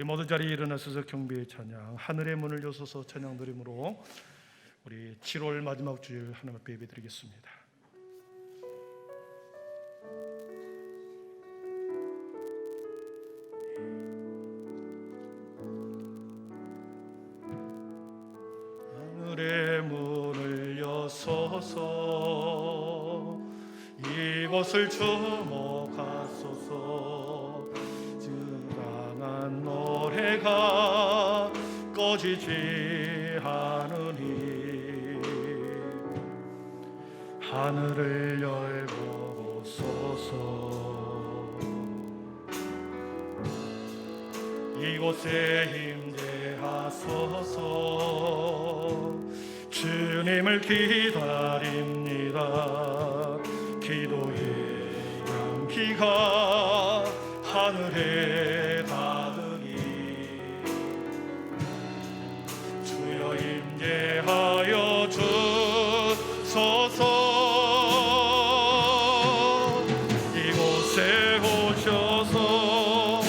모두 자리에 일어나셔서 경배의 찬양, 하늘의 문을 여서서 찬양 드림으로 우리 7월 마지막 주일 하나님 앞에 예배드리겠습니다. 하늘의 문을 여서서 이곳을 주목하소서. 노래가 꺼지지 않으니 하늘을 열보소서. 이곳에 임재하소서. 주님을 기다립니다. 기도의 향기가 하늘에 닿으니 주여 임재하여 주소서. 이곳에 오셔서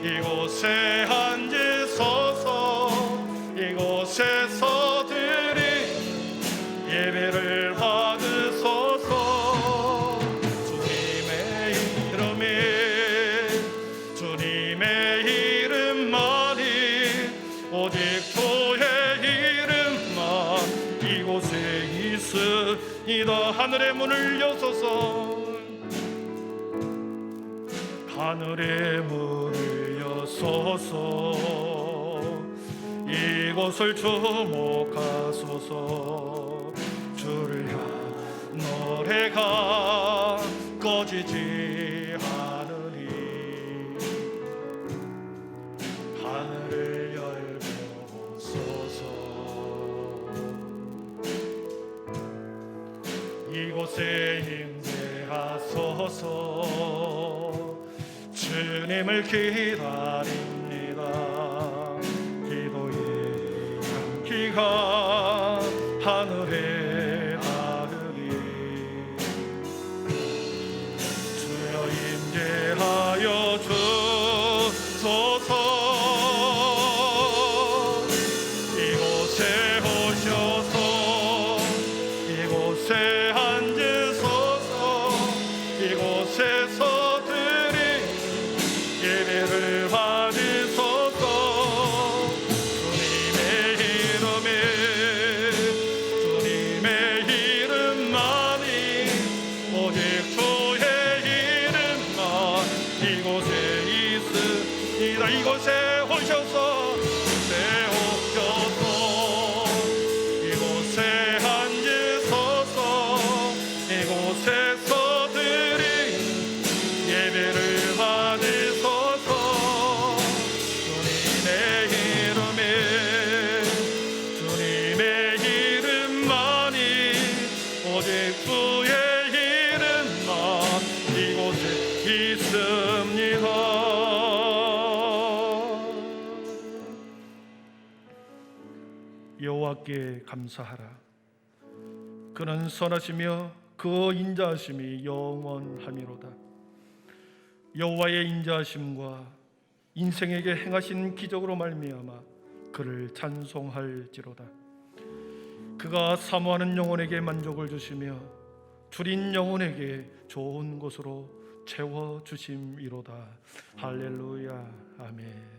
이곳에 앉으소서. 이곳에서 드린 예배를 받으소서. 주님의 이름만이 오직 주의 이름만 이곳에 있으이다. 하늘의 문을 여소서. 하늘의 문을 여소서. 이곳을 주목하소서. 주를 향한 노래가 꺼지지 않으니 하늘을 열보소서. 이곳에 임재하소서. 주님을 기다립니다. 기도의 향기가 하늘에 닿으니 주여 임재하여 주소서. 이곳에 오셔서 이곳에 앉으소서. 이곳에서 드린 예배를 받으소서. 주님의 이름만이 오직 주의 이름만 이곳에 있으이다. 이곳에 오셔서 이곳에 앉으소서. 이곳에서 드린 예배를 받으소서. 주님의 이름만이 오직 주의 이름만 이곳에 있습니다. 여호와께 감사하라. 그는 선하시며 그 인자하심이 영원하미로다. 여호와의 인자하심과 인생에게 행하신 기적으로 말미암아 그를 찬송할지로다. 그가 사모하는 영혼에게 만족을 주시며 줄인 영혼에게 좋은 것으로 채워주심이로다. 할렐루야. 아멘.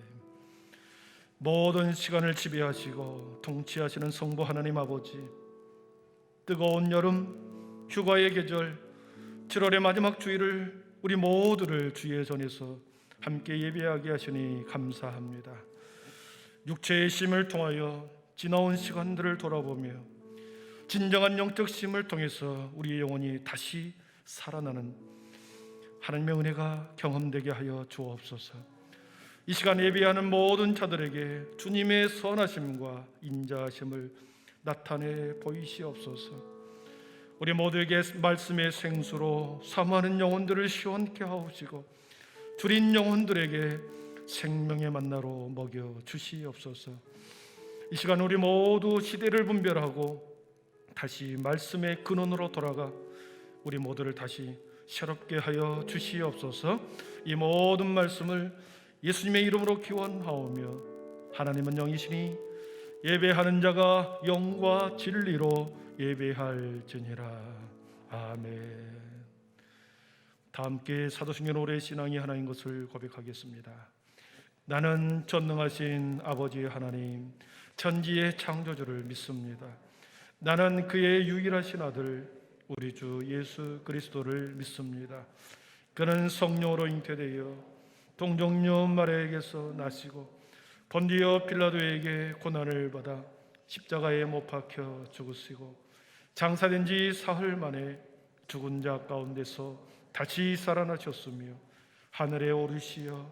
모든 시간을 지배하시고 통치하시는 성부 하나님 아버지, 뜨거운 여름 휴가의 계절 7월의 마지막 주일을 우리 모두를 주의 전에서 함께 예배하게 하시니 감사합니다. 육체의 심을 통하여 지나온 시간들을 돌아보며 진정한 영적 심을 통해서 우리의 영혼이 다시 살아나는 하나님의 은혜가 경험되게 하여 주옵소서. 이 시간 예배하는 모든 자들에게 주님의 선하심과 인자하심을 나타내 보이시옵소서. 우리 모두에게 말씀의 생수로 사모하는 영혼들을 시원케 하옵시고 줄인 영혼들에게 생명의 만나로 먹여 주시옵소서. 이 시간 우리 모두 시대를 분별하고 다시 말씀의 근원으로 돌아가 우리 모두를 다시 새롭게 하여 주시옵소서. 이 모든 말씀을 예수님의 이름으로 기원하오며 하나님은 영이시니 예배하는 자가 영과 진리로 예배할지니라. 아멘. 다 함께 사도신경 오래 신앙이 하나인 것을 고백하겠습니다. 나는 전능하신 아버지 하나님, 천지의 창조주를 믿습니다. 나는 그의 유일하신 아들 우리 주 예수 그리스도를 믿습니다. 그는 성령으로 잉태되어 동정녀 마리아에게서 나시고 본디오 빌라도에게 고난을 받아 십자가에 못 박혀 죽으시고 장사된 지 사흘 만에 죽은 자 가운데서 다시 살아나셨으며 하늘에 오르시어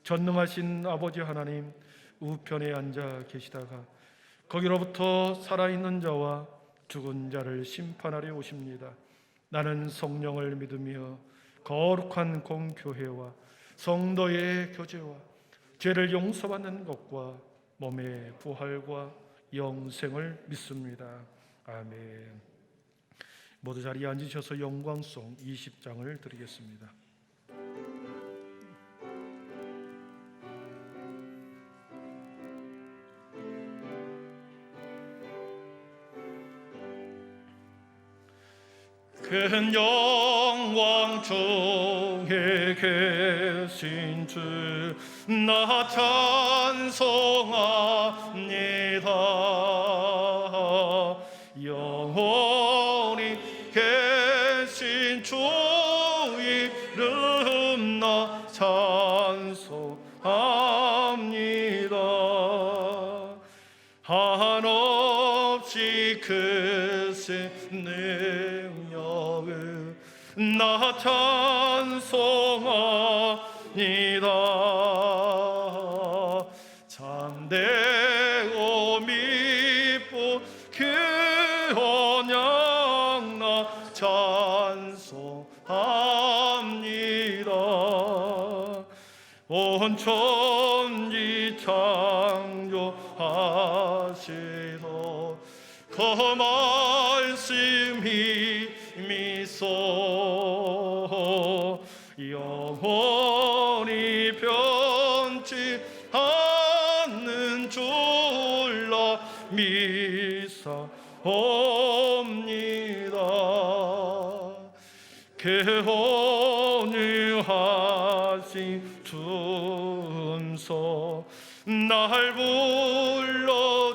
전능하신 아버지 하나님 우편에 앉아 계시다가 거기로부터 살아있는 자와 죽은 자를 심판하려 오십니다. 나는 성령을 믿으며 거룩한 공교회와 성도의 교제와 죄를 용서받는 것과 몸의 부활과 영생을 믿습니다. 아멘. 모두 자리에 앉으셔서 영광송 20장을 드리겠습니다. 큰 영광 중에 계신 주 나 찬송합니다. 영원히 계신 주 이름 나 찬송합니다. 한없이 크신 능력을 나 찬송합니다. 참되고 미쁘 그 언약 나 찬송합니다. 온 천지 창조하시던 그 말씀이 미소 영원히 변치 않는 줄라 믿사옵니다. 그 온유하신 춤소 날 불러주시고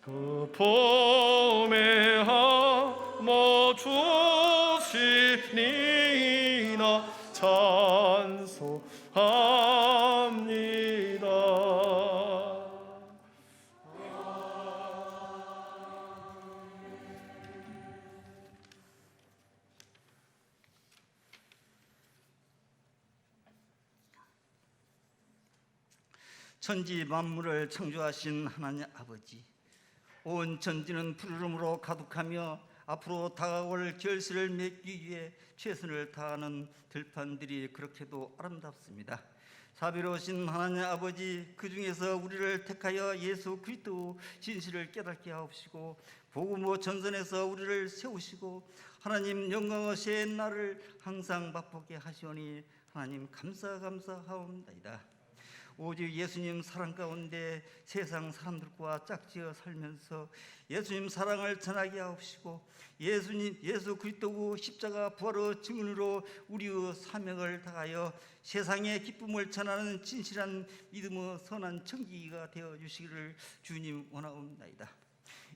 그 봄에 ham어 주시니나 찬송합니다. 천지 만물을 창조하신 하나님 아버지, 온 천지는 푸르름으로 가득하며 앞으로 다가올 결실을 맺기 위해 최선을 다하는 들판들이 그렇게도 아름답습니다. 자비로우신 하나님 아버지, 그 중에서 우리를 택하여 예수 그리스도 진실을 깨닫게 하옵시고 복음의 전선에서 우리를 세우시고 하나님 영광의 날을 항상 맛보게 하시오니 하나님 감사하옵나이다. 오직 예수님 사랑 가운데 세상 사람들과 짝지어 살면서 예수님 사랑을 전하게 하옵시고 예수 그리스도 십자가 부활의 증인으로 우리의 사명을 다하여 세상의 기쁨을 전하는 진실한 믿음의 선한 청지기가 되어 주시기를 주님 원하옵나이다.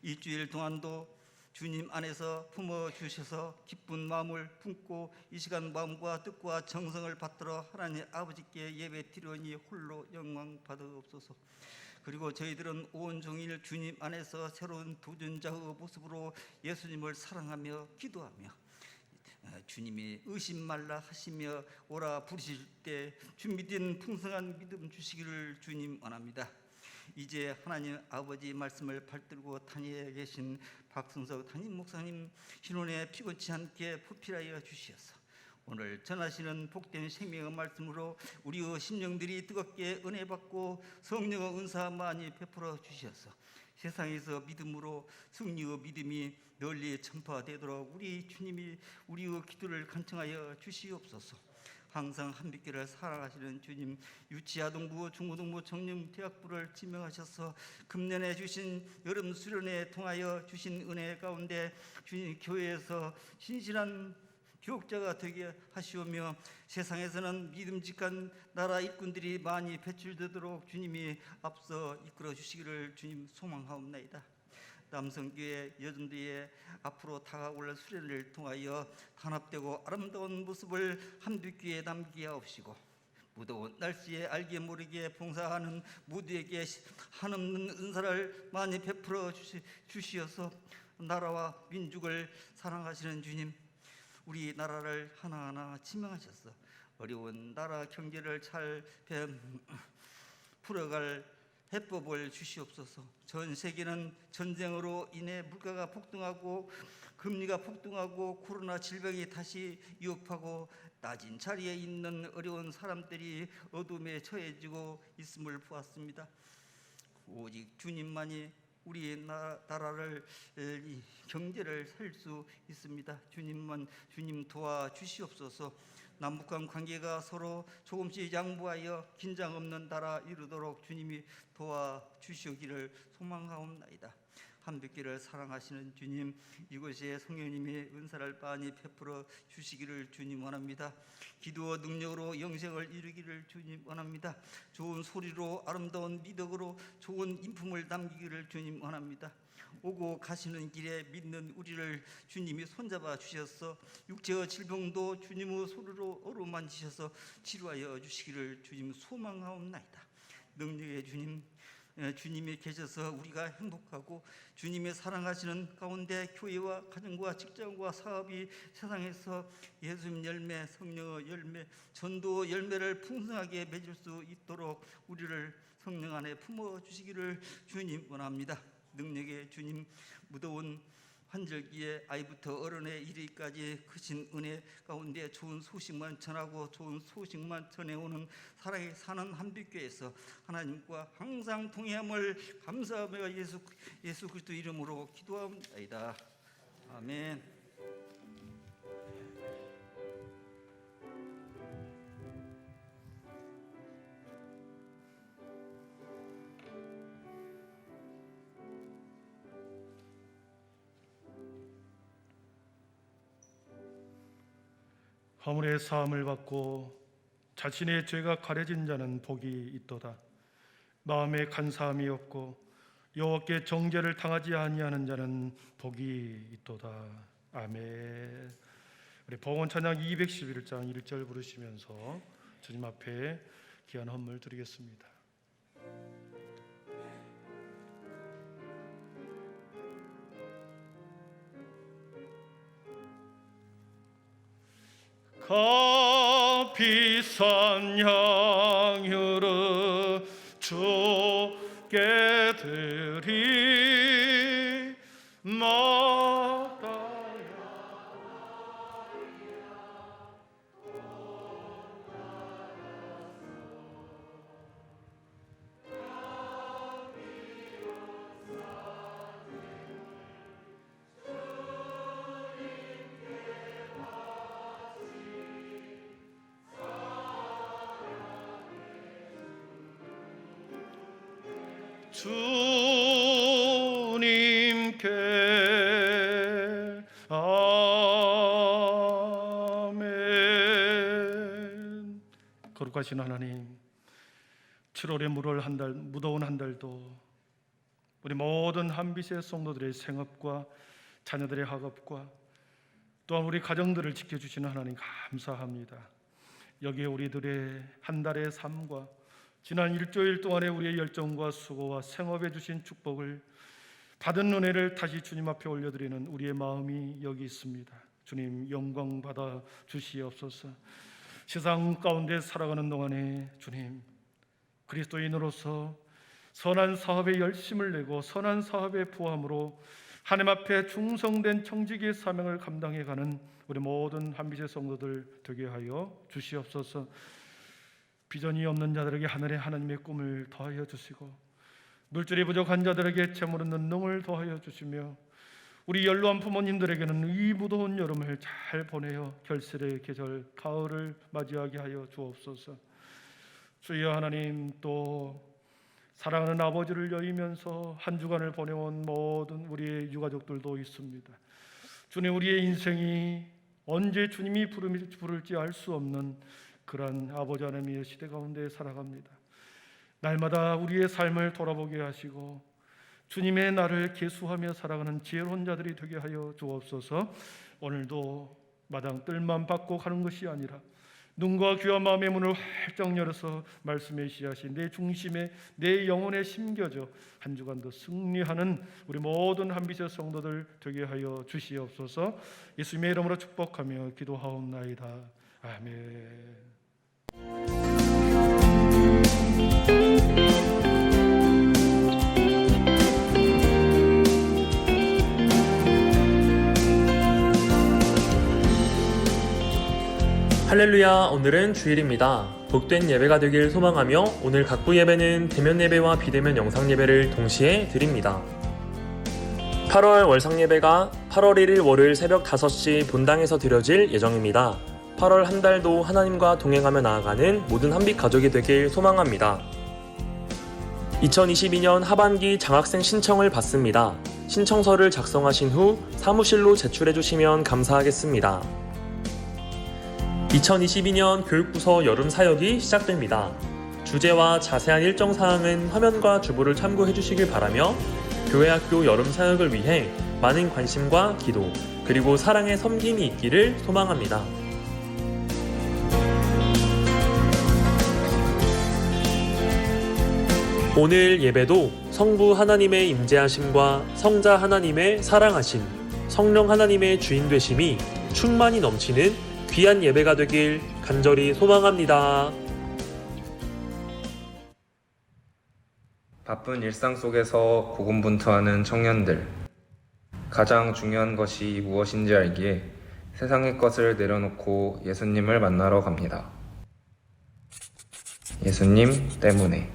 일주일 동안도 주님 안에서 품어주셔서 기쁜 마음을 품고 이 시간 마음과 뜻과 정성을 받들어 하나님 아버지께 예배드리니 홀로 영광 받으옵소서. 그리고 저희들은 온종일 주님 안에서 새로운 도전자의 모습으로 예수님을 사랑하며 기도하며 주님이 의심 말라 하시며 오라 부르실 때 준비된 풍성한 믿음 주시기를 주님 원합니다. 이제 하나님 아버지 말씀을 받들고 다니에 계신 박승석 담임 목사님 신혼에 피곤치 않게 부필하여 주시어서 오늘 전하시는 복된 생명의 말씀으로 우리의 심령들이 뜨겁게 은혜 받고 성령의 은사 많이 베풀어 주시어서 세상에서 믿음으로 승리의 믿음이 널리 전파되도록 우리 주님이 우리의 기도를 간청하여 주시옵소서. 항상 한빛교를 사랑하시는 주님, 유치아동부, 중고등부, 청년 대학부를 지명하셔서 금년에 주신 여름 수련회 통하여 주신 은혜 가운데 주님 교회에서 신실한 교육자가 되게 하시오며 세상에서는 믿음직한 나라 일꾼들이 많이 배출되도록 주님이 앞서 이끌어 주시기를 주님 소망하옵나이다. 남성교회 여전도에 앞으로 다가올 수련을 통하여 단합되고 아름다운 모습을 한빛교회에 남기게 하옵시고, 무더운 날씨에 알게 모르게 봉사하는 모두에게 한없는 은사를 많이 베풀어 주시어서 나라와 민족을 사랑하시는 주님, 우리 나라를 하나하나 지명하셔서 어려운 나라 경제를 잘 풀어갈 해법을 주시옵소서. 전 세계는 전쟁으로 인해 물가가 폭등하고 금리가 폭등하고 코로나 질병이 다시 위협하고 낮은 자리에 있는 어려운 사람들이 어둠에 처해지고 있음을 보았습니다. 오직 주님만이 우리 나라를 경제를 살 수 있습니다. 주님 도와주시옵소서. 남북한 관계가 서로 조금씩 양보하여 긴장 없는 나라 이루도록 주님이 도와주시기를 소망하옵나이다. 한빛교를 사랑하시는 주님, 이곳에 성령님의 은사를 많이 베풀어 주시기를 주님 원합니다. 기도와 능력으로 영생을 이루기를 주님 원합니다. 좋은 소리로 아름다운 미덕으로 좋은 인품을 남기기를 주님 원합니다. 오고 가시는 길에 믿는 우리를 주님이 손잡아 주셔서 육체의 질병도 주님의 손으로 어루만지셔서 치료하여 주시기를 주님 소망하옵나이다. 능력의 주님, 주님이 계셔서 우리가 행복하고 주님의 사랑하시는 가운데 교회와 가정과 직장과 사업이 세상에서 예수님 열매, 성령의 열매, 전도 열매를 풍성하게 맺을 수 있도록 우리를 성령 안에 품어주시기를 주님 원합니다. 능력의 주님, 무더운 환절기에 아이부터 어른에 이르기까지 크신 은혜 가운데 좋은 소식만 전하고 좋은 소식만 전해오는 사랑이 사는 한빛교회에서 하나님과 항상 동행함을 감사하며 예수 그리스도 이름으로 기도합니다. 아멘. 허물의 사함을 받고 자신의 죄가 가려진 자는 복이 있도다. 마음에 간사함이 없고 여호와께 정죄를 당하지 아니하는 자는 복이 있도다. 아멘. 우리 복원 찬양 211장 1절 부르시면서 주님 앞에 귀한 헌물 드리겠습니다. 비싼 향유를 주께 드리 마다야. 주님께 아멘. 거룩하신 하나님, 7월의 무더운 한 달도 우리 모든 한빛의 성도들의 생업과 자녀들의 학업과 또한 우리 가정들을 지켜주시는 하나님 감사합니다. 여기에 우리들의 한 달의 삶과 지난 일주일 동안의 우리의 열정과 수고와 생업에 주신 축복을 받은 은혜를 다시 주님 앞에 올려드리는 우리의 마음이 여기 있습니다. 주님 영광 받아 주시옵소서. 세상 가운데 살아가는 동안에 주님 그리스도인으로서 선한 사업에 열심을 내고 선한 사업에 부함으로 하나님 앞에 충성된 청지기의 사명을 감당해가는 우리 모든 한빛의 성도들 되게 하여 주시옵소서. 비전이 없는 자들에게 하늘의 하나님의 꿈을 더하여 주시고 물질이 부족한 자들에게 채물은 능을 더하여 주시며 우리 연로한 부모님들에게는 이 무더운 여름을 잘 보내어 결실의 계절 가을을 맞이하게 하여 주옵소서. 주여 하나님, 또 사랑하는 아버지를 여의면서 한 주간을 보내온 모든 우리의 유가족들도 있습니다. 주님, 우리의 인생이 언제 주님이 부를지 알 수 없는 그러한 아버지 하나님의 시대 가운데 살아갑니다. 날마다 우리의 삶을 돌아보게 하시고 주님의 날을 계수하며 살아가는 지혜로운 자들이 되게 하여 주옵소서. 오늘도 마당 뜰만 받고 가는 것이 아니라 눈과 귀와 마음의 문을 활짝 열어서 말씀의 씨앗이 내 중심에 내 영혼에 심겨져 한 주간도 승리하는 우리 모든 한빛의 성도들 되게 하여 주시옵소서. 예수님의 이름으로 축복하며 기도하옵나이다. 아멘. 할렐루야, 오늘은 주일입니다. 복된 예배가 되길 소망하며 오늘 각부 예배는 대면 예배와 비대면 영상 예배를 동시에 드립니다. 8월 월상 예배가 8월 1일 월요일 새벽 5시 본당에서 드려질 예정입니다. 8월 한 달도 하나님과 동행하며 나아가는 모든 한빛 가족이 되길 소망합니다. 2022년 하반기 장학생 신청을 받습니다. 신청서를 작성하신 후 사무실로 제출해 주시면 감사하겠습니다. 2022년 교육부서 여름 사역이 시작됩니다. 주제와 자세한 일정 사항은 화면과 주보를 참고해 주시길 바라며 교회학교 여름 사역을 위해 많은 관심과 기도 그리고 사랑의 섬김이 있기를 소망합니다. 오늘 예배도 성부 하나님의 임재하심과 성자 하나님의 사랑하심, 성령 하나님의 주인 되심이 충만히 넘치는 귀한 예배가 되길 간절히 소망합니다. 바쁜 일상 속에서 고군분투하는 청년들, 가장 중요한 것이 무엇인지 알기에 세상의 것을 내려놓고 예수님을 만나러 갑니다. 예수님 때문에.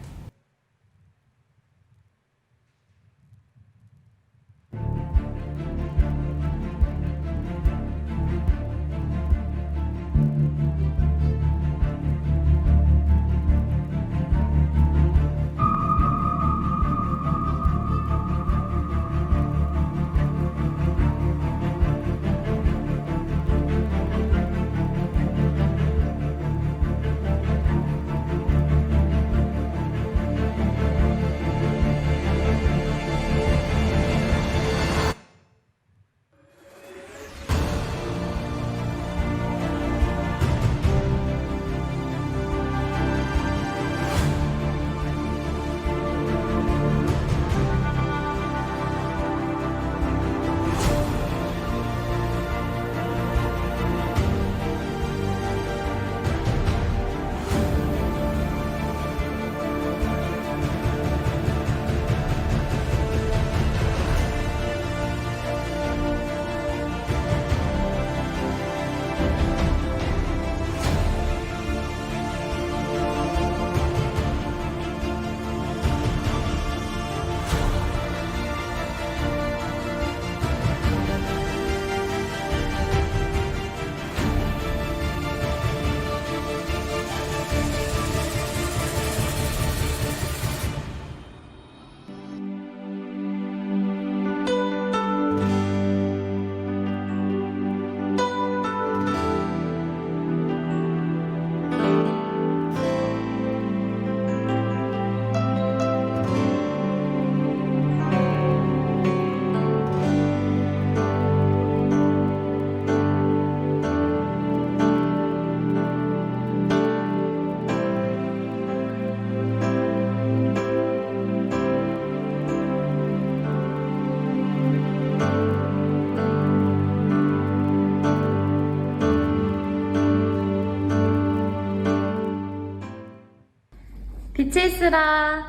빛이 있으라.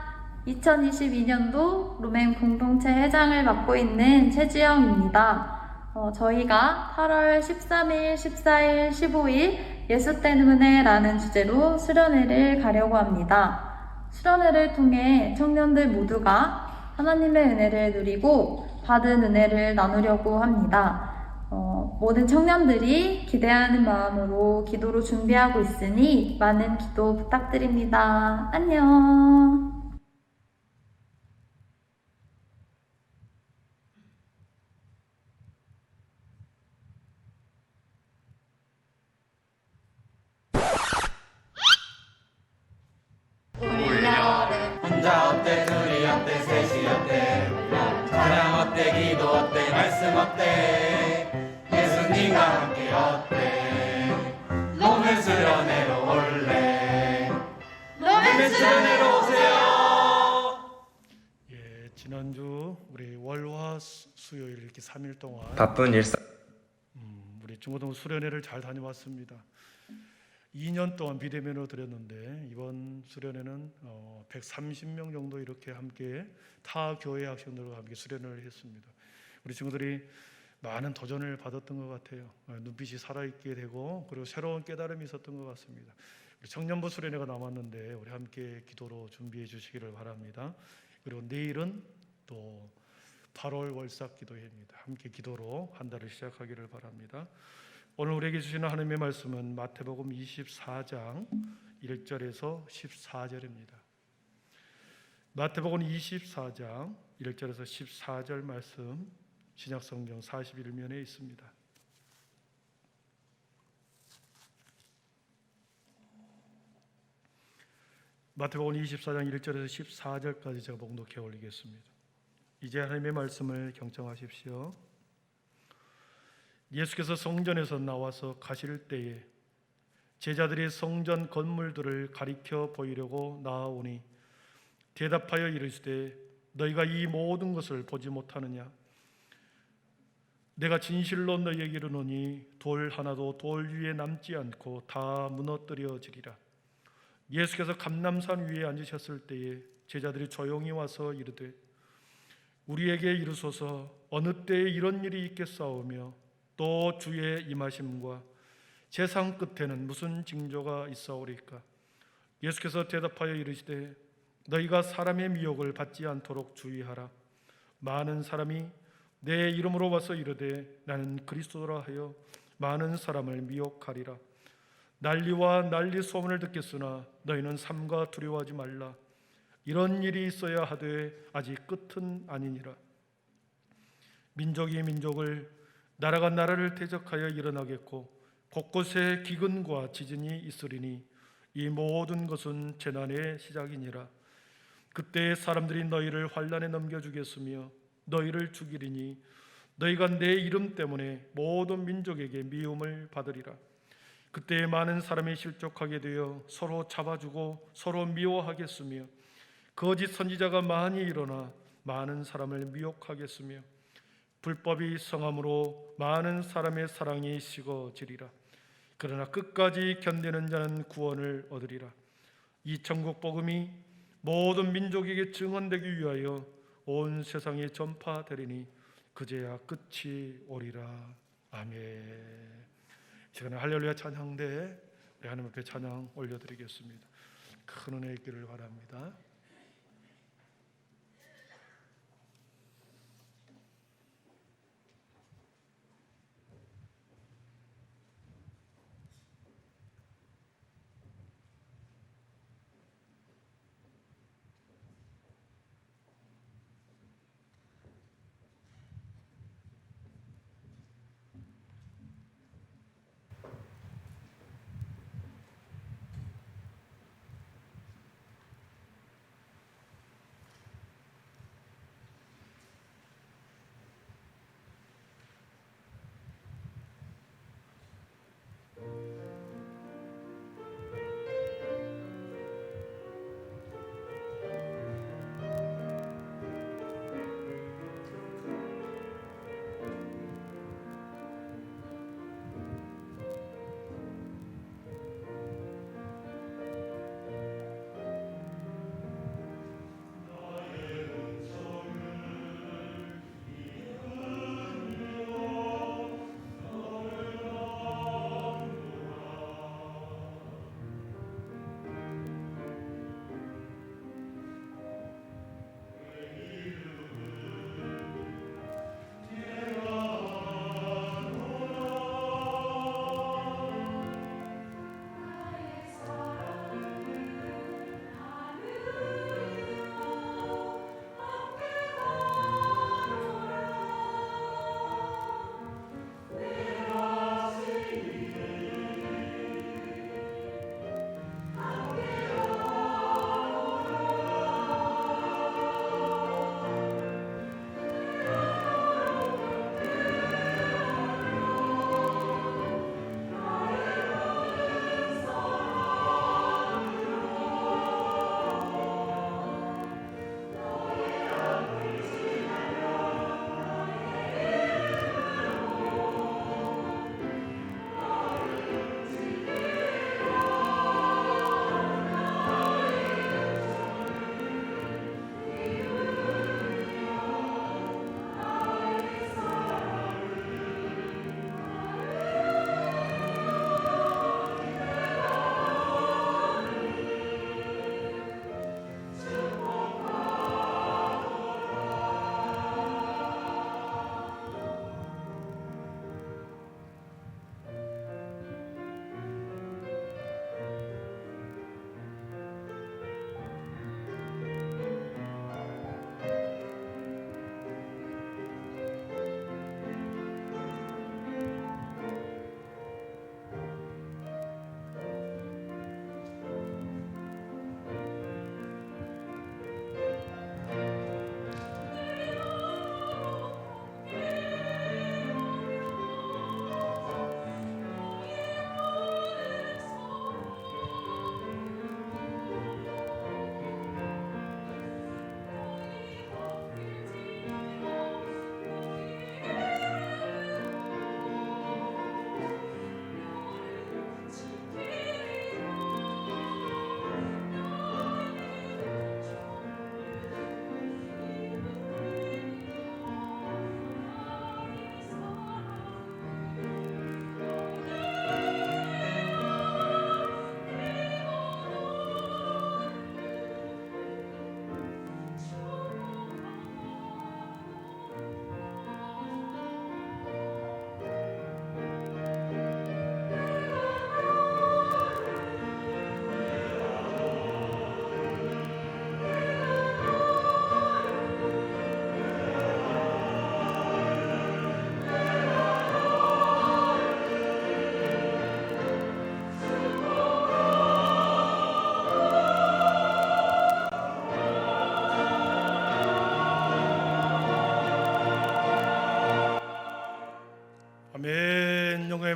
2022년도 루멘 공동체 회장을 맡고 있는 최지영입니다. 저희가 8월 13일, 14일, 15일 예수 때문에 라는 주제로 수련회를 가려고 합니다. 수련회를 통해 청년들 모두가 하나님의 은혜를 누리고 받은 은혜를 나누려고 합니다. 모든 청년들이 기대하는 마음으로 기도로 준비하고 있으니 많은 기도 부탁드립니다. 안녕. 혼자 어때 둘이 어때 셋이 어때 찬양 어때 기도 어때 말씀 어때 예수님과 함께 어때 노면 수련회로 올래 노면 수련회로 오세요. 예, 지난주 우리 월화 수요일 이렇게 3일 동안 바쁜 일상 우리 중고등 수련회를 잘 다녀왔습니다. 2년 동안 비대면으로 드렸는데 이번 수련회는 130명 정도 이렇게 함께 타 교회 학생들과 함께 수련을 했습니다. 우리 친구들이 많은 도전을 받았던 것 같아요. 눈빛이 살아있게 되고 그리고 새로운 깨달음이 있었던 것 같습니다. 우리 청년부 수련회가 남았는데 우리 함께 기도로 준비해 주시기를 바랍니다. 그리고 내일은 또 8월 월삭 기도회입니다. 함께 기도로 한 달을 시작하기를 바랍니다. 오늘 우리에게 주시는 하나님의 말씀은 마태복음 24장 1절에서 14절입니다. 마태복음 24장 1절에서 14절 말씀 신약성경 41면에 있습니다. 마태복음 24장 1절에서 14절까지 제가 봉독해 올리겠습니다. 이제 하나님의 말씀을 경청하십시오. 예수께서 성전에서 나와서 가실 때에 제자들이 성전 건물들을 가리켜 보이려고 나아오니 대답하여 이르시되 너희가 이 모든 것을 보지 못하느냐? 내가 진실로 너희에게 이르노니 돌 하나도 돌 위에 남지 않고 다 무너뜨려지리라. 예수께서 감람산 위에 앉으셨을 때에 제자들이 조용히 와서 이르되 우리에게 이르소서 어느 때에 이런 일이 있겠사오며 또 주의 임하심과 세상 끝에는 무슨 징조가 있사오리까? 예수께서 대답하여 이르시되 너희가 사람의 미혹을 받지 않도록 주의하라. 많은 사람이 내 이름으로 와서 이르되 나는 그리스도라 하여 많은 사람을 미혹하리라. 난리와 난리 소문을 듣겠으나 너희는 삼가 두려워하지 말라. 이런 일이 있어야 하되 아직 끝은 아니니라. 민족이 민족을 나라가 나라를 대적하여 일어나겠고 곳곳에 기근과 지진이 있으리니 이 모든 것은 재난의 시작이니라. 그때 사람들이 너희를 환난에 넘겨주겠으며 너희를 죽이리니 너희가 내 이름 때문에 모든 민족에게 미움을 받으리라. 그때 많은 사람이 실족하게 되어 서로 잡아주고 서로 미워하겠으며 거짓 선지자가 많이 일어나 많은 사람을 미혹하겠으며 불법이 성함으로 많은 사람의 사랑이 식어지리라. 그러나 끝까지 견디는 자는 구원을 얻으리라. 이 천국 복음이 모든 민족에게 증언되기 위하여 온 세상에 전파되리니 그제야 끝이 오리라. 아멘. 시간에 할렐루야 찬양대 우리 하나님 앞에 찬양 올려드리겠습니다. 큰 은혜 있기를 바랍니다.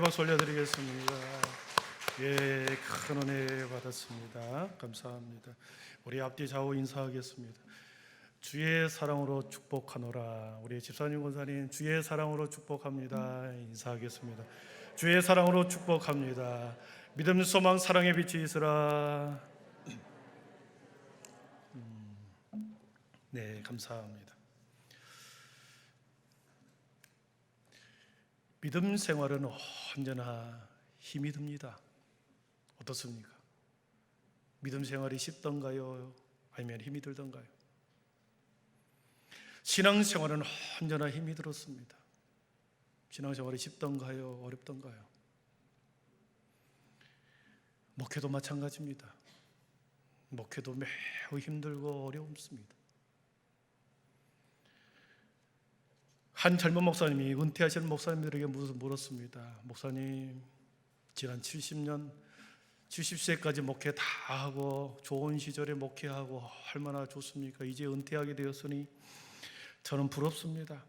박수 올려드리겠습니다. 예, 큰 은혜 받았습니다. 감사합니다. 우리 앞뒤 좌우 인사하겠습니다. 주의 사랑으로 축복하노라. 우리 집사님 권사님 주의 사랑으로 축복합니다. 인사하겠습니다. 주의 사랑으로 축복합니다. 믿음, 소망, 사랑의 빛이 있으라. 네, 감사합니다. 믿음 생활은 언제나 힘이 듭니다. 어떻습니까? 믿음 생활이 쉽던가요? 아니면 힘이 들던가요? 신앙생활은 언제나 힘이 들었습니다. 신앙생활이 쉽던가요? 어렵던가요? 목회도 마찬가지입니다. 목회도 매우 힘들고 어렵습니다. 한 젊은 목사님이 은퇴하시는 목사님들에게 물었습니다. 목사님, 지난 70년, 70세까지 목회 다 하고 좋은 시절에 목회하고 얼마나 좋습니까? 이제 은퇴하게 되었으니 저는 부럽습니다.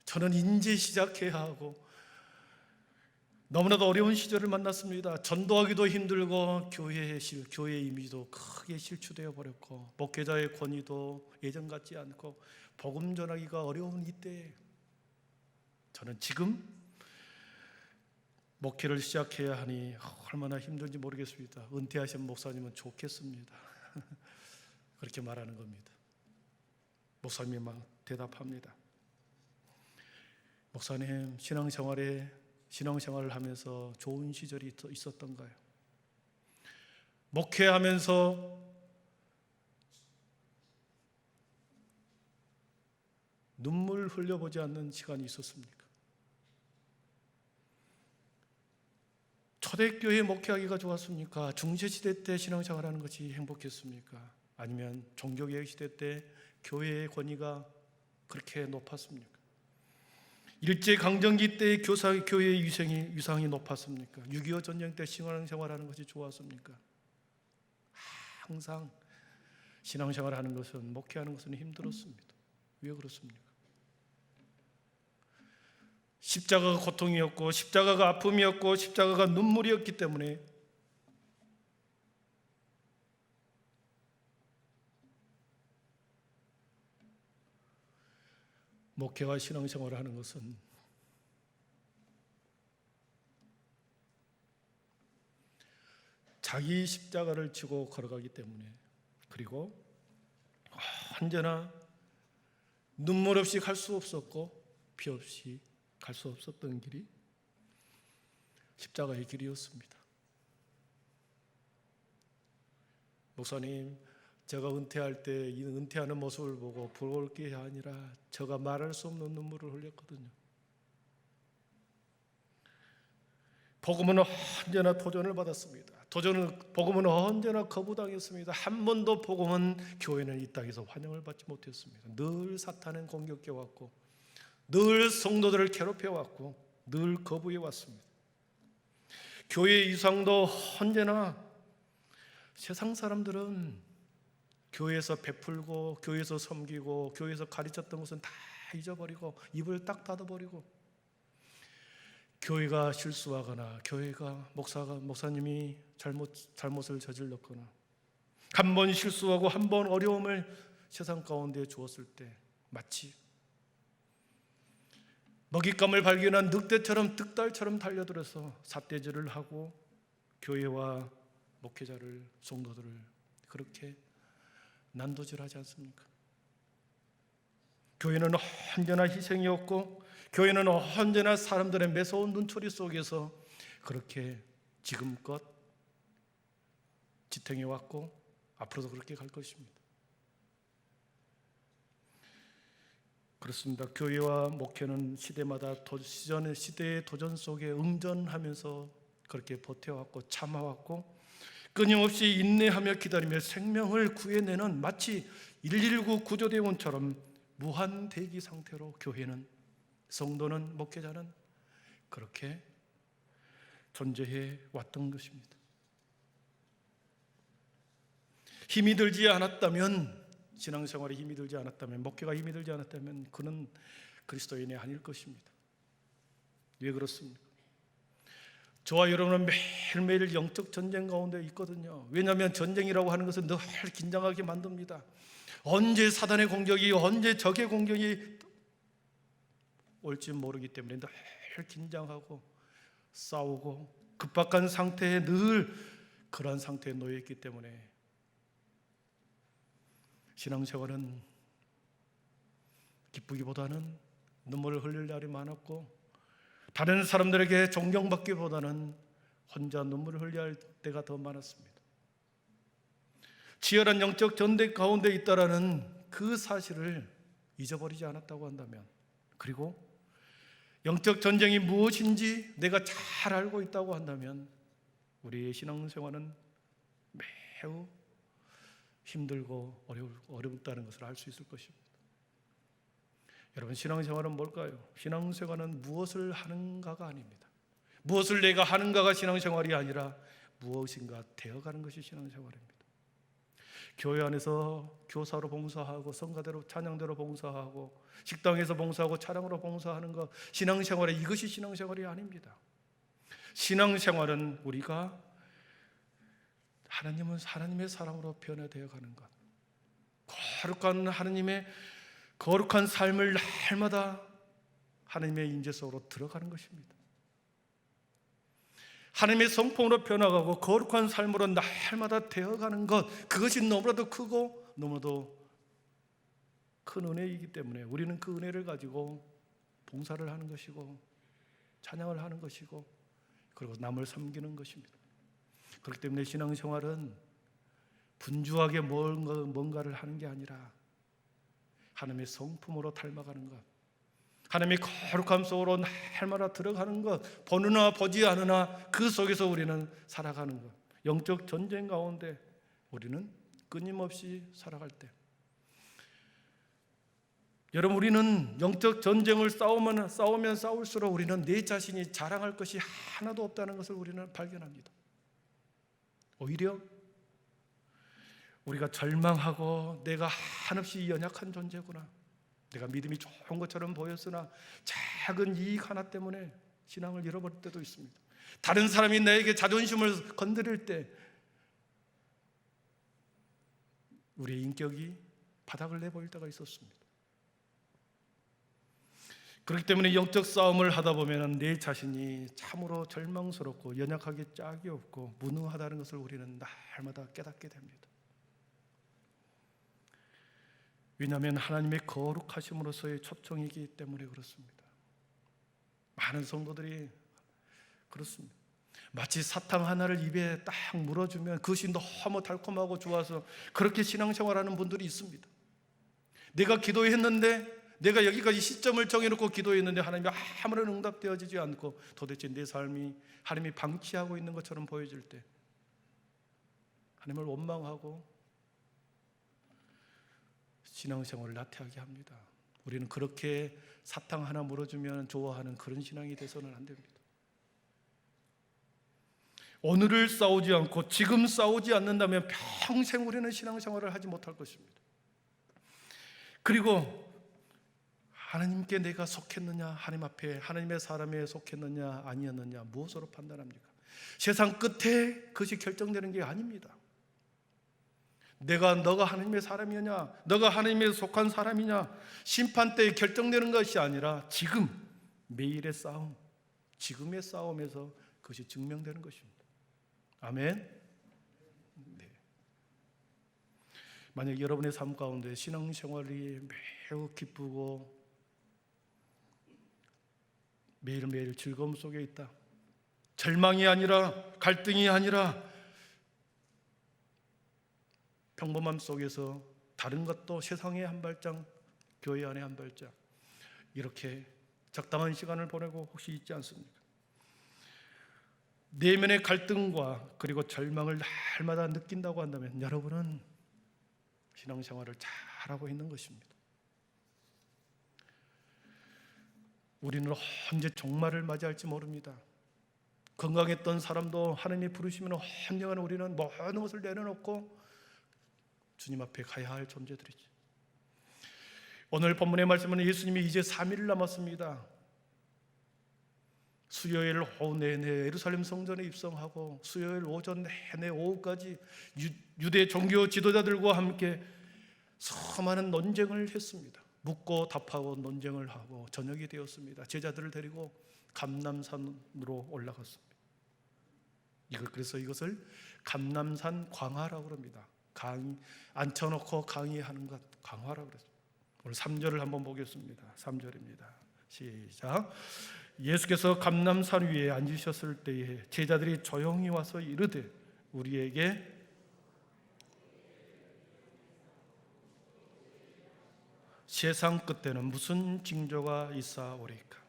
저는 이제 시작해야 하고 너무나도 어려운 시절을 만났습니다. 전도하기도 힘들고 교회의 이미지도 크게 실추되어 버렸고 목회자의 권위도 예전 같지 않고 복음 전하기가 어려운 이때에 저는 지금 목회를 시작해야 하니 얼마나 힘든지 모르겠습니다. 은퇴하신 목사님은 좋겠습니다. 그렇게 말하는 겁니다. 목사님이 막 대답합니다. 목사님, 신앙생활을 하면서 좋은 시절이 있었던가요? 목회하면서 눈물 흘려보지 않는 시간이 있었습니까? 초대교회 목회하기가 좋았습니까? 중세시대 때 신앙생활하는 것이 행복했습니까? 아니면 종교개혁 시대 때 교회의 권위가 그렇게 높았습니까? 일제강점기 때 교회의 위상이 높았습니까? 6.25 전쟁 때 신앙생활하는 것이 좋았습니까? 항상 신앙생활하는 것은, 목회하는 것은 힘들었습니다. 왜 그렇습니까? 십자가가 고통이었고 십자가가 아픔이었고 십자가가 눈물이었기 때문에 목회와 신앙생활을 하는 것은 자기 십자가를 지고 걸어가기 때문에, 그리고 언제나 눈물 없이 갈 수 없었고 피 없이 갈 수 없었던 길이 십자가의 길이었습니다. 목사님, 제가 은퇴할 때 이 은퇴하는 모습을 보고 부러울 게 아니라 제가 말할 수 없는 눈물을 흘렸거든요. 복음은 언제나 도전을 받았습니다. 복음은 언제나 거부당했습니다. 한 번도 복음은 교회는 이 땅에서 환영을 받지 못했습니다. 늘 사탄은 공격해왔고 늘 성도들을 괴롭혀왔고 늘 거부해왔습니다. 교회의 이상도 언제나 세상 사람들은 교회에서 베풀고 교회에서 섬기고 교회에서 가르쳤던 것은 다 잊어버리고 입을 딱 닫아버리고, 교회가 실수하거나 교회가 목사님이 잘못을 저질렀거나 한 번 실수하고 한 번 어려움을 세상 가운데 주었을 때 마치 먹잇감을 발견한 늑대처럼 득달처럼 달려들어서 삿대질을 하고 교회와 목회자를, 성도들을 그렇게 난도질하지 않습니까? 교회는 언제나 희생이었고 교회는 언제나 사람들의 매서운 눈초리 속에서 그렇게 지금껏 지탱해왔고 앞으로도 그렇게 갈 것입니다. 그렇습니다. 교회와 목회는 시대마다 시대의 도전 속에 응전하면서 그렇게 버텨왔고 참아왔고 끊임없이 인내하며 기다리며 생명을 구해내는, 마치 119 구조대원처럼 무한 대기 상태로 교회는, 성도는, 목회자는 그렇게 존재해 왔던 것입니다. 힘이 들지 않았다면, 신앙생활에 힘이 들지 않았다면, 목회가 힘이 들지 않았다면 그는 그리스도인이 아닐 것입니다. 왜 그렇습니까? 저와 여러분은 매일매일 영적 전쟁 가운데 있거든요. 왜냐하면 전쟁이라고 하는 것은 늘 긴장하게 만듭니다. 언제 사단의 공격이, 언제 적의 공격이 올지 모르기 때문에 늘 긴장하고 싸우고 급박한 상태에 늘 그러한 상태에 놓여 있기 때문에 신앙생활은 기쁘기보다는 눈물을 흘릴 날이 많았고, 다른 사람들에게 존경받기보다는 혼자 눈물을 흘려야 할 때가 더 많았습니다. 치열한 영적 전쟁 가운데 있다라는 그 사실을 잊어버리지 않았다고 한다면, 그리고 영적 전쟁이 무엇인지 내가 잘 알고 있다고 한다면 우리의 신앙생활은 매우 힘들고 어렵다는 것을 알 수 있을 것입니다. 여러분, 신앙생활은 뭘까요? 신앙생활은 무엇을 하는가가 아닙니다. 무엇을 내가 하는가가 신앙생활이 아니라 무엇인가 되어가는 것이 신앙생활입니다. 교회 안에서 교사로 봉사하고 성가대로 찬양대로 봉사하고 식당에서 봉사하고 차량으로 봉사하는 것, 신앙생활에 이것이 신앙생활이 아닙니다. 신앙생활은 우리가 하나님의 사람으로 변화되어 가는 것, 거룩한 하나님의 거룩한 삶을 날마다 하나님의 인재 속으로 들어가는 것입니다. 하나님의 성품으로 변화가고 거룩한 삶으로 날마다 되어가는 것, 그것이 너무나도 크고 너무나도 큰 은혜이기 때문에 우리는 그 은혜를 가지고 봉사를 하는 것이고 찬양을 하는 것이고 그리고 남을 섬기는 것입니다. 그렇기 때문에 신앙생활은 분주하게 뭔가를 하는 게 아니라 하나님의 성품으로 닮아가는 것, 하나님의 거룩함 속으로 날마다 들어가는 것, 보느나 보지 않으나 그 속에서 우리는 살아가는 것, 영적 전쟁 가운데 우리는 끊임없이 살아갈 때, 여러분, 우리는 영적 전쟁을 싸우면 싸울수록 우리는 내 자신이 자랑할 것이 하나도 없다는 것을 우리는 발견합니다. 오히려 우리가 절망하고 내가 한없이 연약한 존재구나, 내가 믿음이 좋은 것처럼 보였으나 작은 이익 하나 때문에 신앙을 잃어버릴 때도 있습니다. 다른 사람이 나에게 자존심을 건드릴 때 우리의 인격이 바닥을 내보일 때가 있었습니다. 그렇기 때문에 영적 싸움을 하다 보면 내 자신이 참으로 절망스럽고 연약하게 짝이 없고 무능하다는 것을 우리는 날마다 깨닫게 됩니다. 왜냐하면 하나님의 거룩하심으로서의 초청이기 때문에 그렇습니다. 많은 성도들이 그렇습니다. 마치 사탕 하나를 입에 딱 물어주면 그것이 너무 달콤하고 좋아서 그렇게 신앙생활하는 분들이 있습니다. 내가 기도했는데, 내가 여기까지 시점을 정해놓고 기도했는데 하나님이 아무런 응답되어지지 않고 도대체 내 삶이 하나님이 방치하고 있는 것처럼 보여질 때 하나님을 원망하고 신앙생활을 나태하게 합니다. 우리는 그렇게 사탕 하나 물어주면 좋아하는 그런 신앙이 돼서는 안 됩니다. 오늘을 싸우지 않고 지금 싸우지 않는다면 평생 우리는 신앙생활을 하지 못할 것입니다. 그리고 하나님께 내가 속했느냐, 하나님 앞에 하나님의 사람에 속했느냐 아니었느냐 무엇으로 판단합니까? 세상 끝에 그것이 결정되는 게 아닙니다. 너가 하나님의 사람이냐, 너가 하나님에 속한 사람이냐, 심판때에 결정되는 것이 아니라 지금 매일의 싸움, 지금의 싸움에서 그것이 증명되는 것입니다. 아멘. 네. 만약 여러분의 삶 가운데 신앙생활이 매우 기쁘고 매일매일 즐거움 속에 있다, 절망이 아니라 갈등이 아니라 평범함 속에서 다른 것도 세상에 한 발짝, 교회 안에 한 발짝, 이렇게 적당한 시간을 보내고 혹시 있지 않습니까? 내면의 갈등과 그리고 절망을 날마다 느낀다고 한다면 여러분은 신앙생활을 잘하고 있는 것입니다. 우리는 언제 종말을 맞이할지 모릅니다. 건강했던 사람도 하나님이 부르시면 언젠가는 우리는 모든 것을 내려놓고 주님 앞에 가야 할 존재들이죠. 오늘 본문의 말씀은 예수님이 이제 3일 남았습니다. 수요일 오후 내내 예루살렘 성전에 입성하고 수요일 오전 내내 오후까지 유대 종교 지도자들과 함께 수많은 논쟁을 했습니다. 묻고 답하고 논쟁을 하고 저녁이 되었습니다. 제자들을 데리고 감람산으로 올라갔습니다. 그래서 이것을 감람산 광화라고 합니다. 앉혀놓고 강의하는 것, 강화라고 그랬습니다. 오늘 3절을 한번 보겠습니다. 3절입니다. 시작. 예수께서 감람산 위에 앉으셨을 때에 제자들이 조용히 와서 이르되 우리에게 세상 끝에는 무슨 징조가 있사오리까?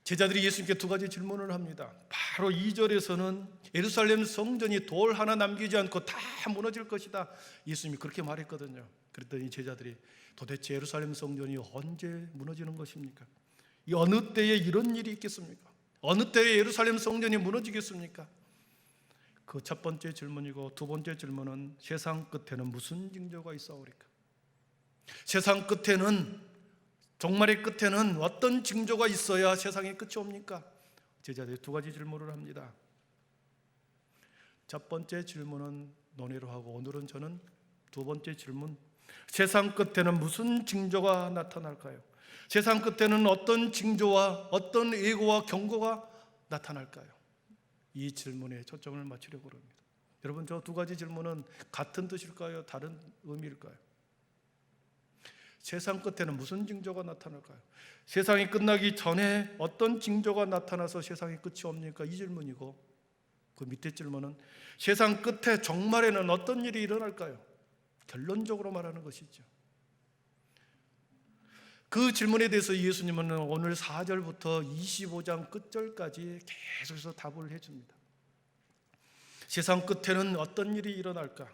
제자들이 예수님께 두 가지 질문을 합니다. 바로 2절에서는 예루살렘 성전이 돌 하나 남기지 않고 다 무너질 것이다. 예수님이 그렇게 말했거든요. 그랬더니 제자들이 도대체 예루살렘 성전이 언제 무너지는 것입니까? 이 어느 때에 이런 일이 있겠습니까? 어느 때에 예루살렘 성전이 무너지겠습니까? 그 첫 번째 질문이고 두 번째 질문은 세상 끝에는 무슨 징조가 있사오리까? 세상 끝에는 종말의 끝에는 어떤 징조가 있어야 세상의 끝이 옵니까? 제자들이 두 가지 질문을 합니다. 첫 번째 질문은 논의로 하고 오늘은 저는 두 번째 질문, 세상 끝에는 무슨 징조가 나타날까요? 세상 끝에는 어떤 징조와 어떤 예고와 경고가 나타날까요? 이 질문에 초점을 맞추려고 합니다. 여러분, 저 두 가지 질문은 같은 뜻일까요? 다른 의미일까요? 세상 끝에는 무슨 징조가 나타날까요? 세상이 끝나기 전에 어떤 징조가 나타나서 세상의 끝이 옵니까? 이 질문이고, 그 밑에 질문은 세상 끝에 종말에는 어떤 일이 일어날까요? 결론적으로 말하는 것이죠. 그 질문에 대해서 예수님은 오늘 4절부터 25장 끝절까지 계속해서 답을 해줍니다. 세상 끝에는 어떤 일이 일어날까?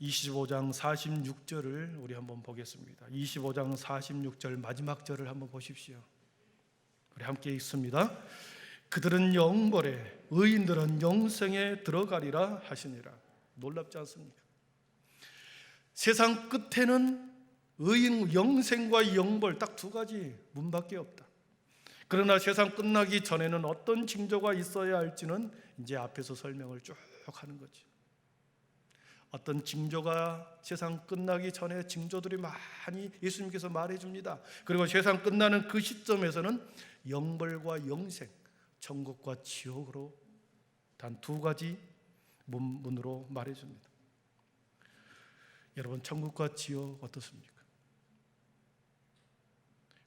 25장 46절을 우리 한번 보겠습니다. 25장 46절 마지막 절을 한번 보십시오. 우리 함께 읽습니다. 그들은 영벌에 의인들은 영생에 들어가리라 하시니라. 놀랍지 않습니까? 세상 끝에는 의인, 영생과 영벌 딱 두 가지 문밖에 없다. 그러나 세상 끝나기 전에는 어떤 징조가 있어야 할지는 이제 앞에서 설명을 쭉 하는 거지. 어떤 징조가 세상 끝나기 전에 징조들이 많이 예수님께서 말해줍니다. 그리고 세상 끝나는 그 시점에서는 영벌과 영생, 천국과 지옥으로 단 두 가지 문으로 말해줍니다. 여러분, 천국과 지옥 어떻습니까?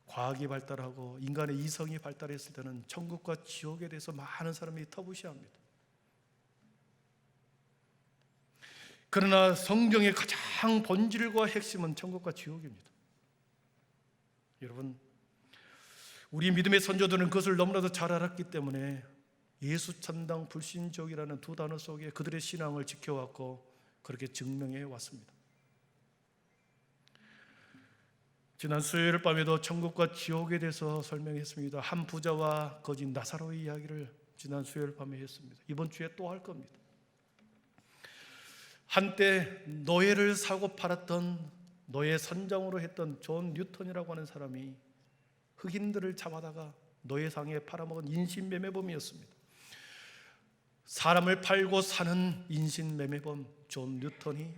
과학이 발달하고 인간의 이성이 발달했을 때는 천국과 지옥에 대해서 많은 사람이 터부시합니다. 그러나 성경의 가장 본질과 핵심은 천국과 지옥입니다. 여러분, 우리 믿음의 선조들은 그것을 너무나도 잘 알았기 때문에 예수 참당 불신족이라는 두 단어 속에 그들의 신앙을 지켜왔고 그렇게 증명해 왔습니다. 지난 수요일 밤에도 천국과 지옥에 대해서 설명했습니다. 한 부자와 거지 나사로의 이야기를 지난 수요일 밤에 했습니다. 이번 주에 또 할 겁니다. 한때 노예를 사고 팔았던 노예 선장으로 했던 존 뉴턴이라고 하는 사람이 흑인들을 잡아다가 노예상에 팔아먹은 인신매매범이었습니다. 사람을 팔고 사는 인신매매범 존 뉴턴이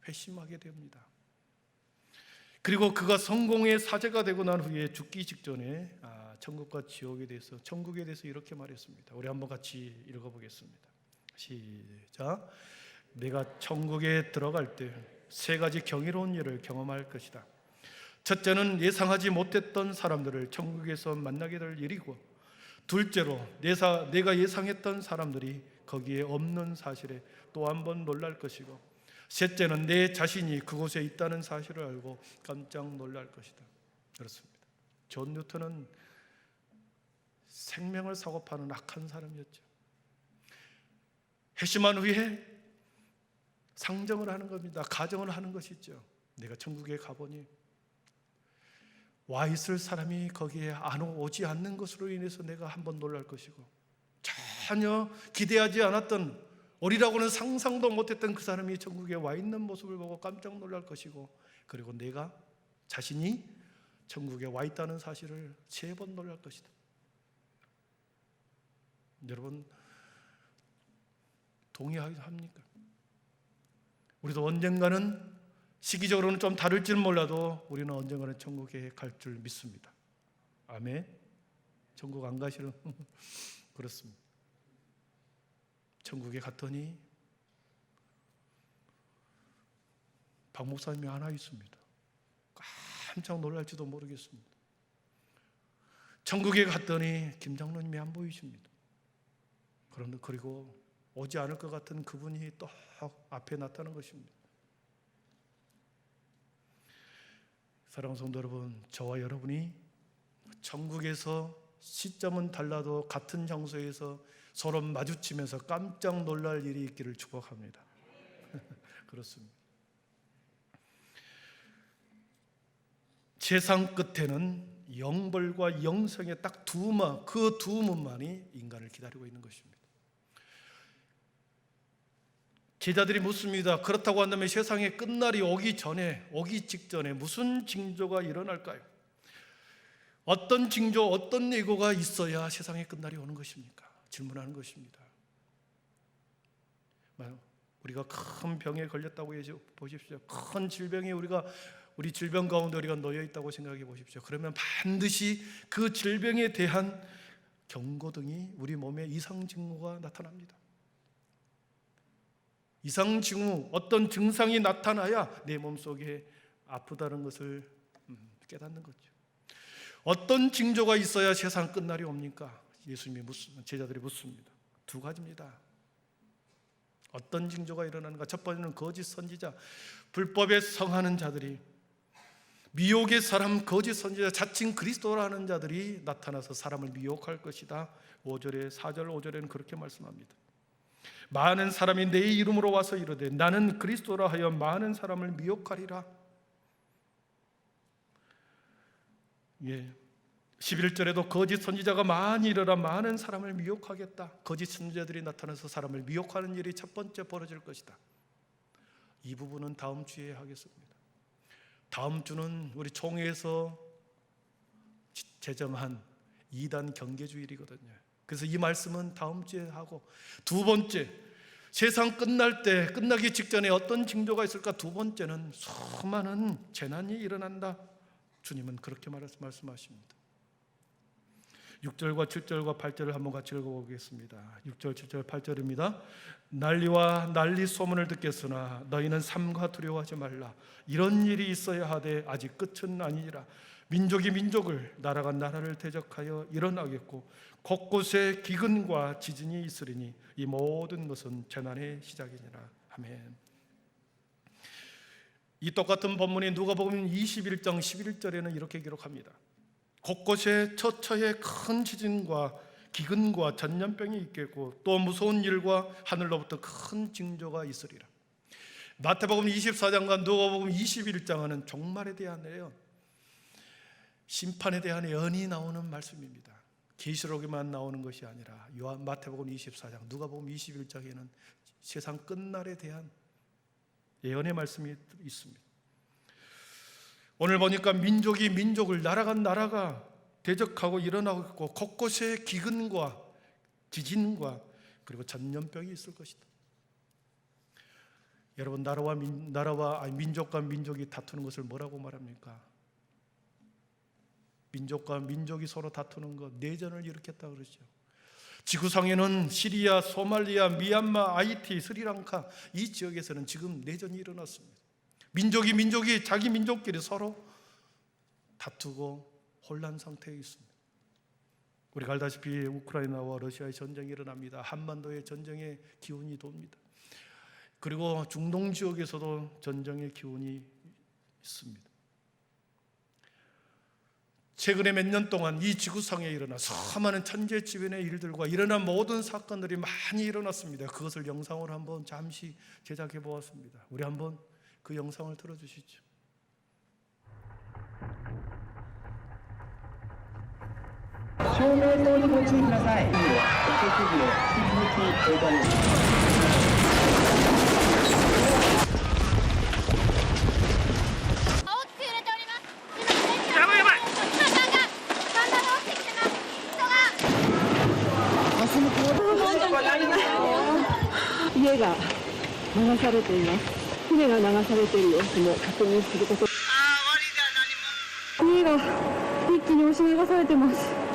회심하게 됩니다. 그리고 그가 성공의 사제가 되고 난 후에 죽기 직전에 천국과 지옥에 대해서, 천국에 대해서 이렇게 말했습니다. 우리 한번 같이 읽어보겠습니다. 시작. 내가 천국에 들어갈 때 세 가지 경이로운 일을 경험할 것이다. 첫째는 예상하지 못했던 사람들을 천국에서 만나게 될 일이고, 둘째로 내가 예상했던 사람들이 거기에 없는 사실에 또 한 번 놀랄 것이고, 셋째는 내 자신이 그곳에 있다는 사실을 알고 깜짝 놀랄 것이다. 그렇습니다. 존 뉴턴은 생명을 사고 파는 악한 사람이었죠. 회심한 후에 상정을 하는 겁니다. 가정을 하는 것이죠. 내가 천국에 가보니 와 있을 사람이 거기에 오지 않는 것으로 인해서 내가 한번 놀랄 것이고, 전혀 기대하지 않았던, 오리라고는 상상도 못했던 그 사람이 천국에 와 있는 모습을 보고 깜짝 놀랄 것이고, 그리고 내가 자신이 천국에 와 있다는 사실을 3번 놀랄 것이다. 여러분 동의합니까? 우리도 언젠가는 시기적으로는 좀 다를지 몰라도 우리는 언젠가는 천국에 갈 줄 믿습니다. 아멘. 천국 안 가시는 그렇습니다. 천국에 갔더니 박 목사님이 하나 있습니다. 깜짝 놀랄지도 모르겠습니다. 천국에 갔더니 김 장로님이 안 보이십니다. 그런데 그리고 오지 않을 것 같은 그분이 또 앞에 나타난 것입니다. 사랑하는 성도 여러분, 저와 여러분이 천국에서 시점은 달라도 같은 장소에서 서로 마주치면서 깜짝 놀랄 일이 있기를 축복합니다. 그렇습니다. 세상 끝에는 영벌과 영생의 딱 그 두 문만이 인간을 기다리고 있는 것입니다. 제자들이 묻습니다. 그렇다고 한다면 세상의 끝날이 오기 직전에 무슨 징조가 일어날까요? 어떤 징조, 어떤 예고가 있어야 세상의 끝날이 오는 것입니까? 질문하는 것입니다. 우리가 큰 병에 걸렸다고 보십시오. 큰 질병이 우리 질병 가운데 우리가 놓여 있다고 생각해 보십시오. 그러면 반드시 그 질병에 대한 경고등이 우리 몸에 이상 징후가 나타납니다. 이상 징후, 어떤 증상이 나타나야 내 몸속에 아프다는 것을 깨닫는 거죠. 어떤 징조가 있어야 세상 끝날이 옵니까? 예수님이 제자들이 묻습니다. 2가지입니다. 어떤 징조가 일어나는가? 첫 번째는 거짓 선지자, 불법에 성하는 자들이, 미혹의 사람, 거짓 선지자, 자칭 그리스도라는 자들이 나타나서 사람을 미혹할 것이다. 4절, 5절에는 그렇게 말씀합니다. 많은 사람이 내 이름으로 와서 이르되 나는 그리스도라 하여 많은 사람을 미혹하리라. 11절에도 거짓 선지자가 많이 일어나 많은 사람을 미혹하겠다. 거짓 선지자들이 나타나서 사람을 미혹하는 일이 첫 번째 벌어질 것이다. 이 부분은 다음 주에 하겠습니다. 다음 주는 우리 총회에서 제정한 2단 경계주일이거든요. 그래서 이 말씀은 다음 주에 하고, 2번째, 세상 끝나기 직전에 어떤 징조가 있을까? 2번째는 수많은 재난이 일어난다. 주님은 그렇게 말씀하십니다. 6절과 7절과 8절을 한번 같이 읽어보겠습니다. 6절, 7절, 8절입니다. 난리와 난리 소문을 듣겠으나 너희는 삼가 두려워하지 말라. 이런 일이 있어야 하되 아직 끝은 아니니라. 민족이 민족을, 나라가 나라를 대적하여 일어나겠고 곳곳에 기근과 지진이 있으리니 이 모든 것은 재난의 시작이니라. 아멘. 이 똑같은 본문이 누가복음 21장 11절에는 이렇게 기록합니다. 곳곳에 처처에 큰 지진과 기근과 전염병이 있겠고 또 무서운 일과 하늘로부터 큰 징조가 있으리라. 마태복음 24장과 누가복음 21장은 종말에 대한 예언, 심판에 대한 예언이 나오는 말씀입니다. 계시록에만 나오는 것이 아니라 마태복음 24장, 누가복음 21장에는 세상 끝날에 대한 예언의 말씀이 있습니다. 오늘 보니까 민족이 민족을, 나라가 나라가 대적하고 일어나고 있고 곳곳에 기근과 지진과 그리고 전염병이 있을 것이다. 여러분, 민족과 민족이 다투는 것을 뭐라고 말합니까? 민족과 민족이 서로 다투는 것, 내전을 일으켰다 그러죠. 지구상에는 시리아, 소말리아, 미얀마, 하이티, 스리랑카 이 지역에서는 지금 내전이 일어났습니다. 민족이 자기 민족끼리 서로 다투고 혼란 상태에 있습니다. 우리가 알다시피 우크라이나와 러시아의 전쟁이 일어납니다. 한반도의 전쟁의 기운이 돕니다. 그리고 중동 지역에서도 전쟁의 기운이 있습니다. 최근에 몇 년 동안 이 지구상에 일어난 수많은 천재지변의 일들과 일어난 모든 사건들이 많이 일어났습니다. 그것을 영상으로 한번 잠시 제작해 보았습니다. 우리 한번 그 영상을 틀어주시죠. 家が流されています。船が流されている様子も確認すること。家が一気に押し流されてます。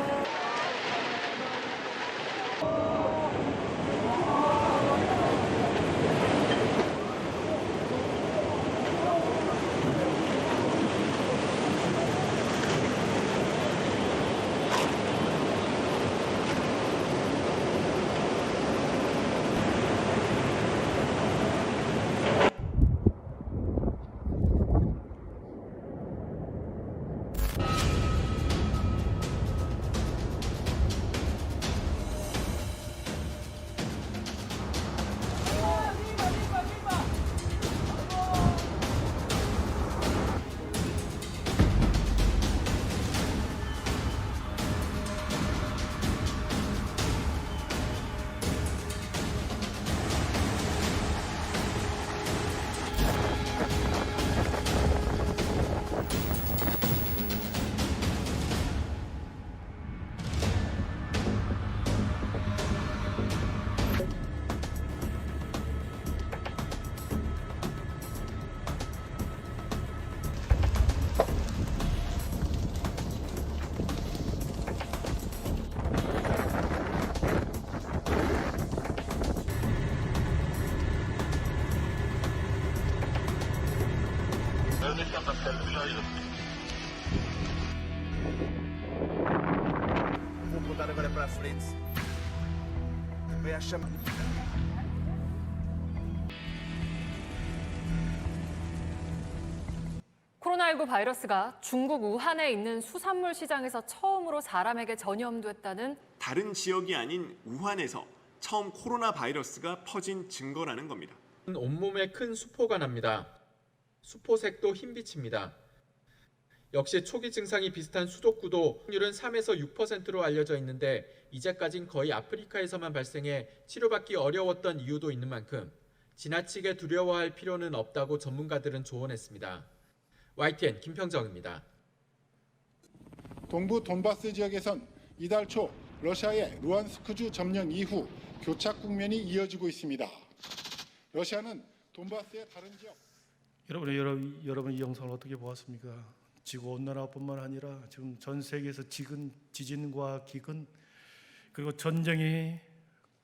Vou botar agora para a frente. Vai a chama. 코로나19 바이러스가 중국 우한에 있는 수산물 시장에서 처음으로 사람에게 전염됐다는 다른 지역이 아닌 우한에서 처음 코로나 바이러스가 퍼진 증거라는 겁니다. 온몸에 큰 수포가 납니다. 수포색도 흰빛입니다. 역시 초기 증상이 비슷한 수독구도 확률은 3에서 6%로 알려져 있는데 이제까진 거의 아프리카에서만 발생해 치료받기 어려웠던 이유도 있는 만큼 지나치게 두려워할 필요는 없다고 전문가들은 조언했습니다. YTN 김평정입니다. 동부 돈바스 지역에선 이달 초 러시아의 루안스크주 점령 이후 교착 국면이 이어지고 있습니다. 러시아는 돈바스의 다른 지역 여러분 이 영상을 어떻게 보았습니까? 지구 온난화뿐만 아니라 지금 전 세계에서 지진과 기근 그리고 전쟁이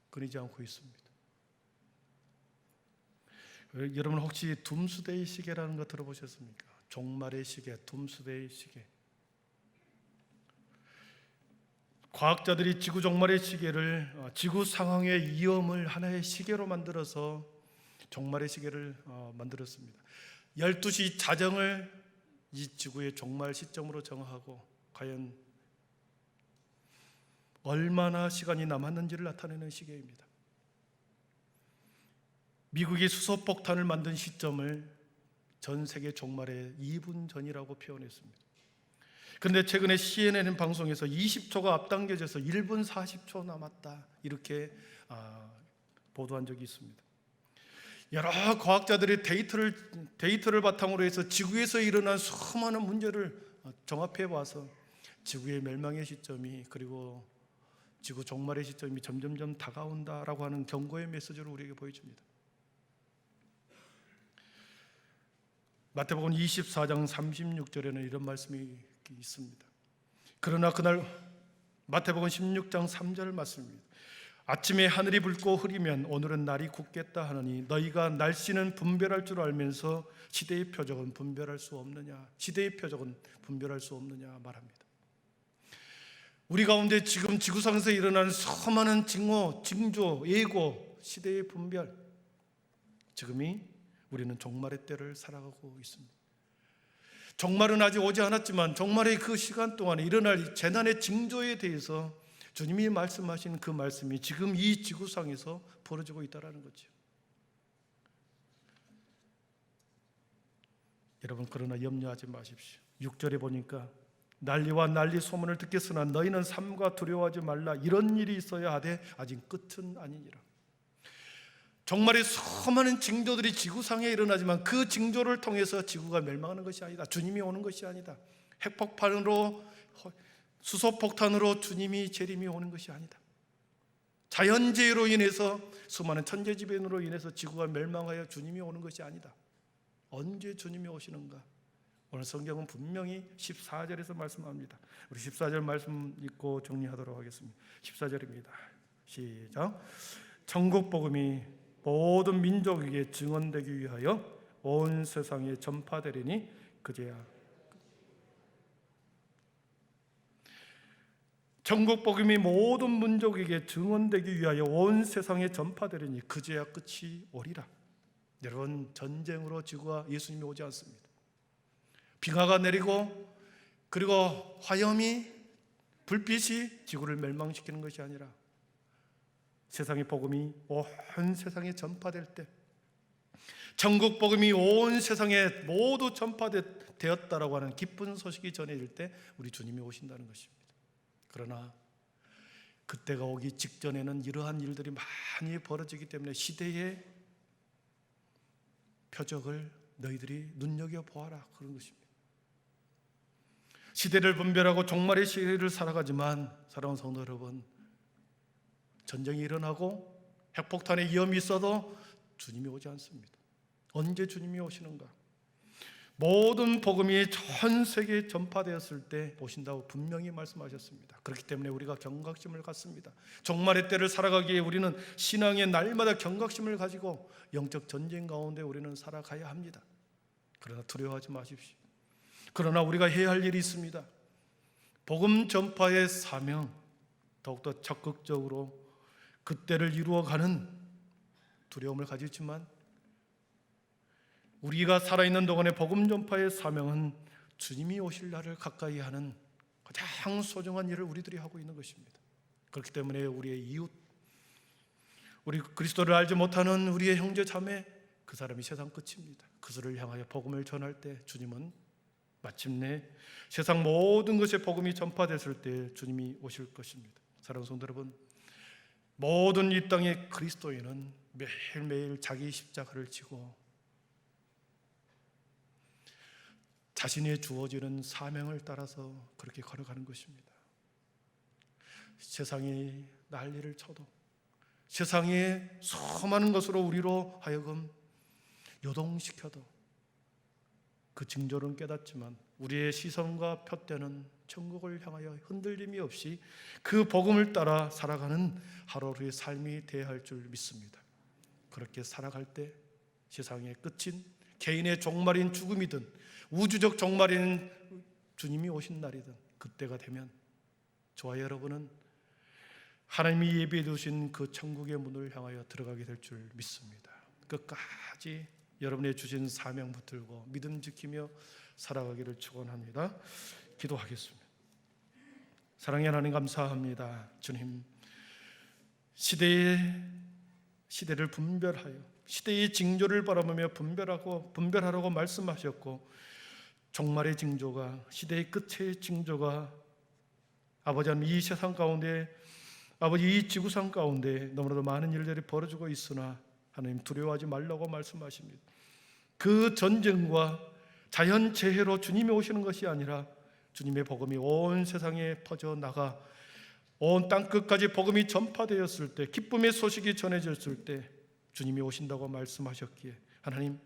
끊이지 않고 있습니다. 여러분 혹시 둠스데이 시계라는 거 들어보셨습니까? 종말의 시계, 둠스데이 시계. 과학자들이 지구 종말의 시계를 지구 상황의 위험을 하나의 시계로 만들어서 종말의 시계를 만들었습니다. 12시 자정을 이 지구의 종말 시점으로 정하고 과연 얼마나 시간이 남았는지를 나타내는 시계입니다. 미국이 수소폭탄을 만든 시점을 전 세계 종말의 2분 전이라고 표현했습니다. 그런데 최근에 CNN 방송에서 20초가 앞당겨져서 1분 40초 남았다 이렇게 보도한 적이 있습니다. 여러 과학자들이 데이터를 바탕으로 해서 지구에서 일어난 수많은 문제를 종합해 봐서 지구의 멸망의 시점이 그리고 지구 종말의 시점이 점점점 다가온다라고 하는 경고의 메시지를 우리에게 보여줍니다. 마태복음 24장 36절에는 이런 말씀이 있습니다. 그러나 그날 마태복음 16장 3절 말씀입니다. 아침에 하늘이 붉고 흐리면 오늘은 날이 굳겠다 하느니 너희가 날씨는 분별할 줄 알면서 시대의 표적은 분별할 수 없느냐 말합니다. 우리 가운데 지금 지구상에서 일어나는 수많은 징조, 예고, 시대의 분별 지금이 우리는 종말의 때를 살아가고 있습니다. 종말은 아직 오지 않았지만 종말의 그 시간 동안에 일어날 재난의 징조에 대해서 주님이 말씀하신 그 말씀이 지금 이 지구상에서 벌어지고 있다는 거죠. 여러분 그러나 염려하지 마십시오. 6절에 보니까 난리와 난리 소문을 듣겠으나 너희는 삼가 두려워하지 말라. 이런 일이 있어야 하되 아직 끝은 아니니라. 정말의 수많은 징조들이 지구상에 일어나지만 그 징조를 통해서 지구가 멸망하는 것이 아니다. 주님이 오는 것이 아니다. 핵폭탄으로 수소폭탄으로 주님이 재림이 오는 것이 아니다. 자연재해로 인해서 수많은 천재지변으로 인해서 지구가 멸망하여 주님이 오는 것이 아니다. 언제 주님이 오시는가? 오늘 성경은 분명히 14절에서 말씀합니다. 우리 14절 말씀 읽고 정리하도록 하겠습니다. 14절입니다. 시작. 천국 복음이 모든 민족에게 증언되기 위하여 온 세상에 전파되리니 그제야. 천국 복음이 모든 민족에게 증언되기 위하여 온 세상에 전파되리니 그제야 끝이 오리라. 여러분, 전쟁으로 지구와 예수님이 오지 않습니다. 빙하가 내리고 그리고 화염이 불빛이 지구를 멸망시키는 것이 아니라 세상의 복음이 온 세상에 전파될 때, 천국 복음이 온 세상에 모두 전파되었다라고 하는 기쁜 소식이 전해질 때 우리 주님이 오신다는 것입니다. 그러나 그때가 오기 직전에는 이러한 일들이 많이 벌어지기 때문에 시대의 표적을 너희들이 눈여겨보아라, 그런 것입니다. 시대를 분별하고 종말의 시대를 살아가지만 사랑하는 성도 여러분, 전쟁이 일어나고 핵폭탄의 위험이 있어도 주님이 오지 않습니다. 언제 주님이 오시는가? 모든 복음이 전 세계에 전파되었을 때 오신다고 분명히 말씀하셨습니다. 그렇기 때문에 우리가 경각심을 갖습니다. 종말의 때를 살아가기에 우리는 신앙의 날마다 경각심을 가지고 영적 전쟁 가운데 우리는 살아가야 합니다. 그러나 두려워하지 마십시오. 그러나 우리가 해야 할 일이 있습니다. 복음 전파의 사명, 더욱더 적극적으로 그때를 이루어가는 두려움을 가지지만 우리가 살아있는 동안의 복음 전파의 사명은 주님이 오실 날을 가까이 하는 가장 소중한 일을 우리들이 하고 있는 것입니다. 그렇기 때문에 우리의 이웃, 우리 그리스도를 알지 못하는 우리의 형제 자매, 그 사람이 세상 끝입니다. 그들을 향하여 복음을 전할 때 주님은 마침내 세상 모든 것에 복음이 전파됐을 때 주님이 오실 것입니다. 사랑하는 성도 여러분, 모든 이 땅의 그리스도인은 매일매일 자기 십자가를 지고 자신의 주어지는 사명을 따라서 그렇게 걸어가는 것입니다. 세상이 난리를 쳐도, 세상의 수많은 것으로 우리로 하여금 요동시켜도 그 징조는 깨닫지만 우리의 시선과 푯대는 천국을 향하여 흔들림이 없이 그 복음을 따라 살아가는 하루하루의 삶이 되어야 할 줄 믿습니다. 그렇게 살아갈 때 세상의 끝인 개인의 종말인 죽음이든 우주적 종말인 주님이 오신 날이든 그때가 되면 저와 여러분은 하나님이 예비해 두신 그 천국의 문을 향하여 들어가게 될 줄 믿습니다. 끝까지 여러분의 주신 사명 붙들고 믿음 지키며 살아가기를 축원합니다. 기도하겠습니다. 사랑의 하나님, 감사합니다. 주님, 시대를 분별하여 시대의 징조를 바라보며 분별하라고 말씀하셨고, 종말의 징조가, 시대의 끝의 징조가 아버지 하나님, 이 세상 가운데, 아버지 이 지구상 가운데 너무나도 많은 일들이 벌어지고 있으나 하나님 두려워하지 말라고 말씀하십니다. 그 전쟁과 자연재해로 주님이 오시는 것이 아니라 주님의 복음이 온 세상에 퍼져나가 온 땅끝까지 복음이 전파되었을 때, 기쁨의 소식이 전해졌을 때 주님이 오신다고 말씀하셨기에 하나님,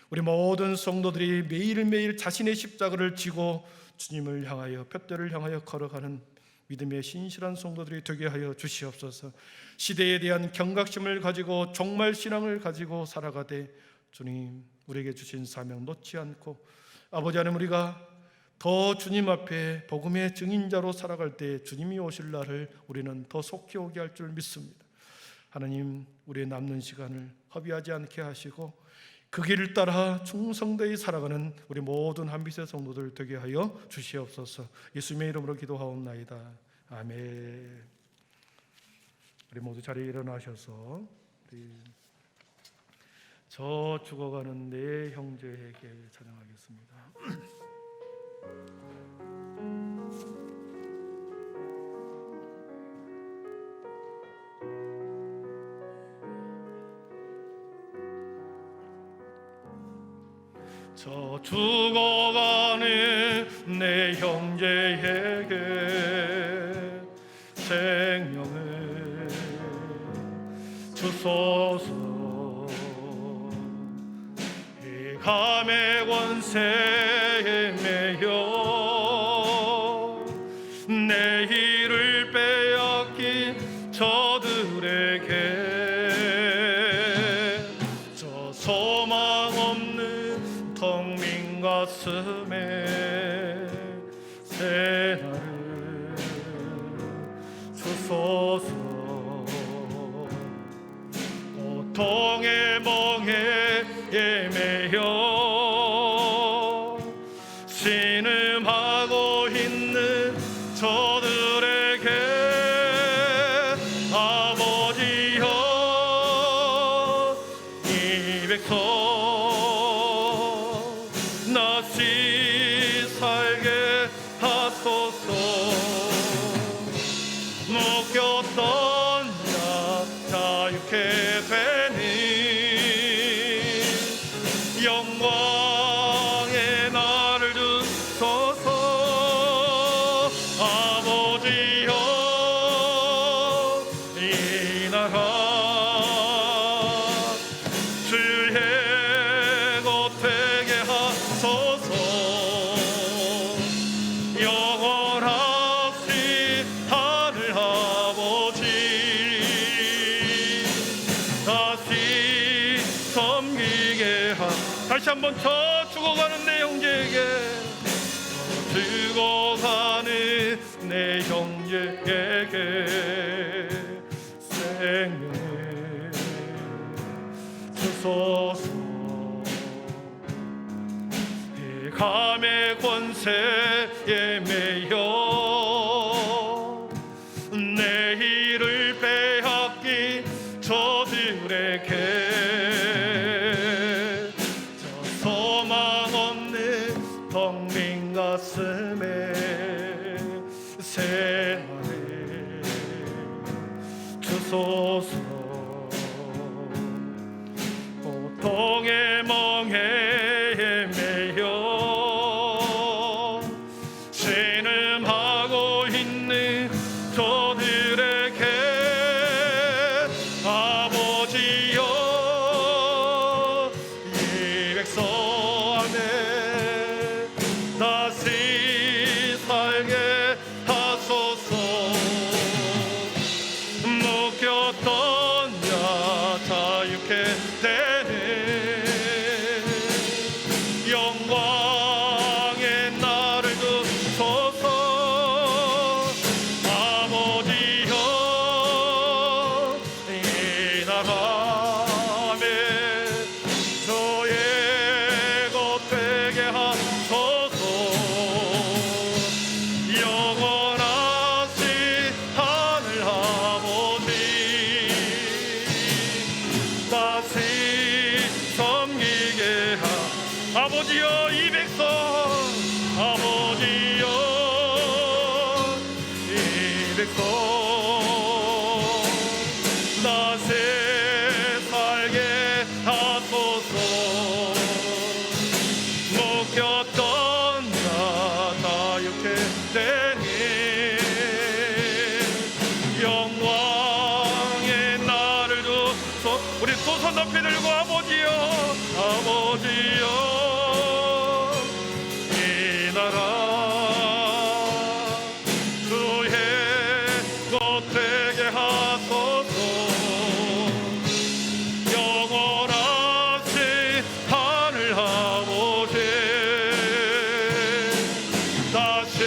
우리 모든 성도들이 매일매일 자신의 십자가를 지고 주님을 향하여, 푯대를 향하여 걸어가는 믿음의 신실한 성도들이 되게 하여 주시옵소서. 시대에 대한 경각심을 가지고 종말 신앙을 가지고 살아가되 주님, 우리에게 주신 사명 놓지 않고 아버지 하나님, 우리가 더 주님 앞에 복음의 증인자로 살아갈 때 주님이 오실 날을 우리는 더 속히 오게 할 줄 믿습니다. 하나님, 우리의 남는 시간을 허비하지 않게 하시고 그 길을 따라 충성되이 살아가는 우리 모든 한빛의 성도들 되게 하여 주시옵소서. 예수님의 이름으로 기도하옵나이다. 아멘. 우리 모두 자리에 일어나셔서 저 죽어가는 내 형제에게 찬양하겠습니다. 저 죽어가는 내 형제에게 생명을 주소서. 이 감의 권세에 매여 내일을 빼앗긴 저들에게 저 소망 없는 텅 빈 가슴에 새날을 주소서. 고통의 멍에 매여 신음하고 있는 저들에게 아버지여 이 백성 다시 살게 하소서. 묶였던 자 자유케 되는 영광의 날을 주소서. 아버지여 이 나라 주의 것 되게 하소서. 영원하신 하늘 아버지 다시 섬기게 다시 한번 저 죽어가는 내 형제에게 죽어가는 내 형제에게 생명을 주소서. 이 감의 권세에 매여 내일을 빼앗긴 저들에게 소망 없는 텅 빈 가슴에 새날을 주소서. 고통의 멍에 매여 신음하고 있는 저들에게 아버지여 이 백성 다시 살게 하소서. 묶였던 자 자유케 되는 영광의 날을 주소서. 아버지여 이 나라에 저의 것 되게 하소서. 영원하신 하늘 아버지 다시 섬기게 아버지여 이 백성 아버지여 이 백성 다시 살게 하소서. 묶였던 자 자유케 되는 영광의 날을 주소. 우리 두 손 높이 들고 아버지여 아버지여 이 나라 주의 것 되게 하소서. 영원하신 하늘 아버지 다시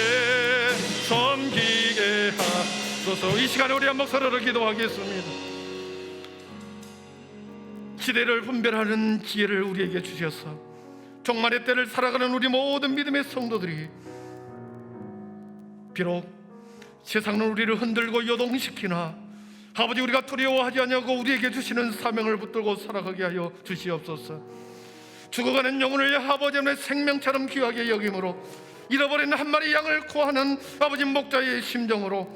섬기게 하소서. 이 시간에 우리 한번 서로를 기도하겠습니다. 시대를 분별하는 지혜를 우리에게 주셔서 종말의 때를 살아가는 우리 모든 믿음의 성도들이 비록 세상은 우리를 흔들고 요동시키나 아버지 우리가 두려워하지 않냐고 우리에게 주시는 사명을 붙들고 살아가게 하여 주시옵소서. 죽어가는 영혼을 아버지의 생명처럼 귀하게 여김으로 잃어버린 한 마리 양을 구하는 아버지 목자의 심정으로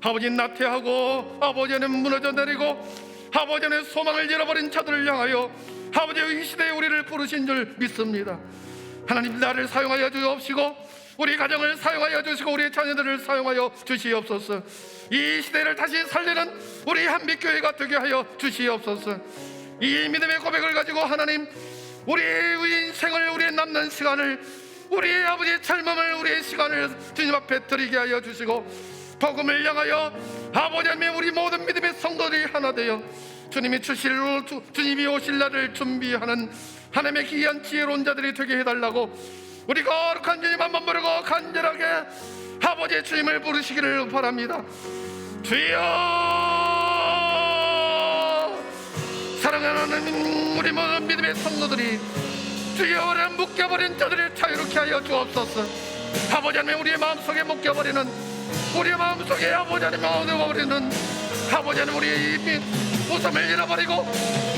아버지 나태하고 아버지는 무너져 내리고 아버지의 소망을 잃어버린 자들을 향하여 아버지의 이 시대에 우리를 부르신 줄 믿습니다. 하나님 나를 사용하여 주옵시고 우리 가정을 사용하여 주시고 우리 자녀들을 사용하여 주시옵소서. 이 시대를 다시 살리는 우리 한빛교회가 되게 하여 주시옵소서. 이 믿음의 고백을 가지고 하나님, 우리의 인생을, 우리의 남는 시간을, 우리의 아버지의 젊음을, 우리의 시간을 주님 앞에 드리게 하여 주시고, 복음을 향하여 아버지 하나님, 우리 모든 믿음의 성도들이 하나 되어 주님이 주님이 오실 날을 준비하는 하나님의 귀한 지혜로운 자들이 되게 해달라고 우리 거룩한 주님 한번 부르고 간절하게 아버지의 주님을 부르시기를 바랍니다. 주여, 사랑하는 우리 모든 믿음의 성도들이 주여, 오래 묶여버린 자들을 자유롭게 하여 주옵소서. 아버지 하나님, 우리의 마음속에 묶여버리는, 우리의 마음속에 아버지 하나님 얻어버리는 아버지 하나님, 우리의 웃음을 잃어버리고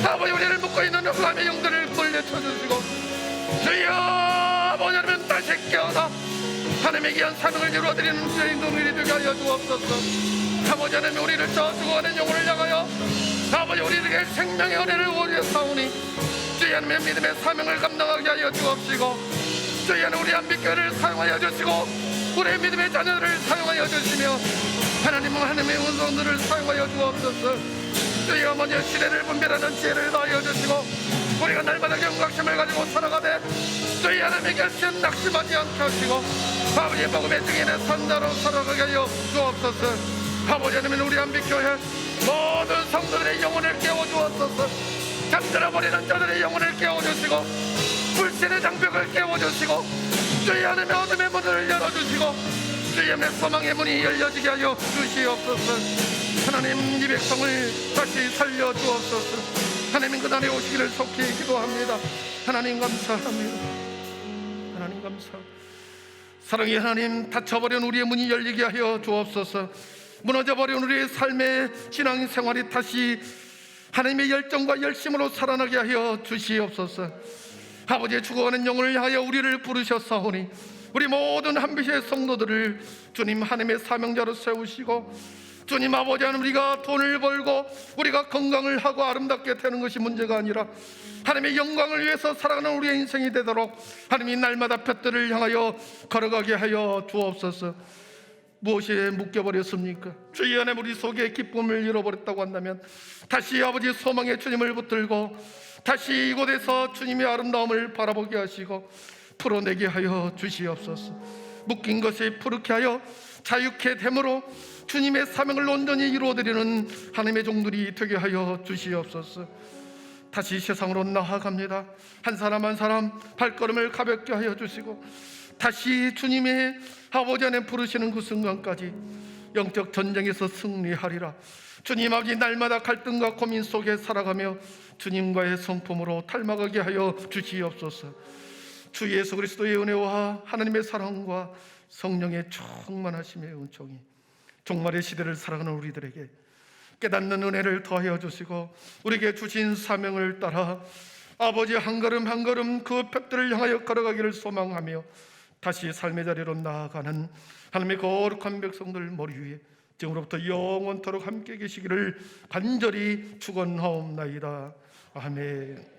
아버지 우리를 묶고 있는 흑암의 영들을 물려쳐 주시고, 주여 아버지 하나님, 다시 깨어나 하나님의 귀한 사명을 이루어드리는 주의 인도들이 되게 하여 주옵소서. 아버지 하나님, 우리를 저 죽어가는 영혼을 향하여 아버지 우리에게 생명의 은혜를 오려 사오니 주의 하나님의 믿음의 사명을 감당하게 하여 주옵시고, 주의 하나님 우리 한빛교회를 사용하여 주시고 우리의 믿음의 자녀들을 사용하여 주시며 하나님은 하나님의 은성들을 사용하여 주옵소서. 주의 어머니의 시대를 분별하는 지혜를 더하여 주시고 우리가 날마다 경각심을 가지고 살아가되 주의 하나님의 결심 낙심하지 않게 하시고 아버지의 복음의 증인의 산자로 살아가게 하여 주옵소서. 아버지 하나님, 우리 한빛교회 모든 성도들의 영혼을 깨워주옵소서. 잠들어버리는 자들의 영혼을 깨워주시고 불신의 장벽을 깨워주시고 주의 하나님의 어둠의 문을 열어주시고 주의 하나님의 소망의 문이 열려지게 하여 주시옵소서. 하나님, 이 백성을 다시 살려주옵소서. 하나님, 그날에 오시기를 속히 기도합니다. 하나님 감사합니다. 하나님 감사합니다. 사랑의 하나님, 닫혀버린 우리의 문이 열리게 하여 주옵소서. 무너져버린 우리의 삶의 신앙생활이 다시 하나님의 열정과 열심으로 살아나게 하여 주시옵소서. 아버지의 죽어가는 영혼을 향하여 우리를 부르셨사오니 우리 모든 한빛의 성도들을 주님 하나님의 사명자로 세우시고, 주님 아버지 하나님, 우리가 돈을 벌고 우리가 건강을 하고 아름답게 되는 것이 문제가 아니라 하나님의 영광을 위해서 살아가는 우리의 인생이 되도록 하나님이 날마다 볕들을 향하여 걸어가게 하여 주옵소서. 무엇에 묶여버렸습니까? 주의 안에 우리 속에 기쁨을 잃어버렸다고 한다면 다시 아버지 소망의 주님을 붙들고 다시 이곳에서 주님의 아름다움을 바라보게 하시고 풀어내게 하여 주시옵소서. 묶인 것이 푸르게 하여 자유케 됨으로 주님의 사명을 온전히 이루어드리는 하나님의 종들이 되게 하여 주시옵소서. 다시 세상으로 나아갑니다. 한 사람 한 사람 발걸음을 가볍게 하여 주시고 다시 주님의 아버지 안에 부르시는 그 순간까지 영적 전쟁에서 승리하리라. 주님 아버지, 날마다 갈등과 고민 속에 살아가며 주님과의 성품으로 닮아가게 하여 주시옵소서. 주 예수 그리스도의 은혜와 하나님의 사랑과 성령의 충만하심의 은총이 종말의 시대를 살아가는 우리들에게 깨닫는 은혜를 더하여 주시고 우리에게 주신 사명을 따라 아버지 한 걸음 한 걸음 그 볕들을 향하여 걸어가기를 소망하며 다시 삶의 자리로 나아가는 하나님의 거룩한 백성들 머리 위에 지금으로부터 영원토록 함께 계시기를 간절히 축원하옵나이다. 아멘.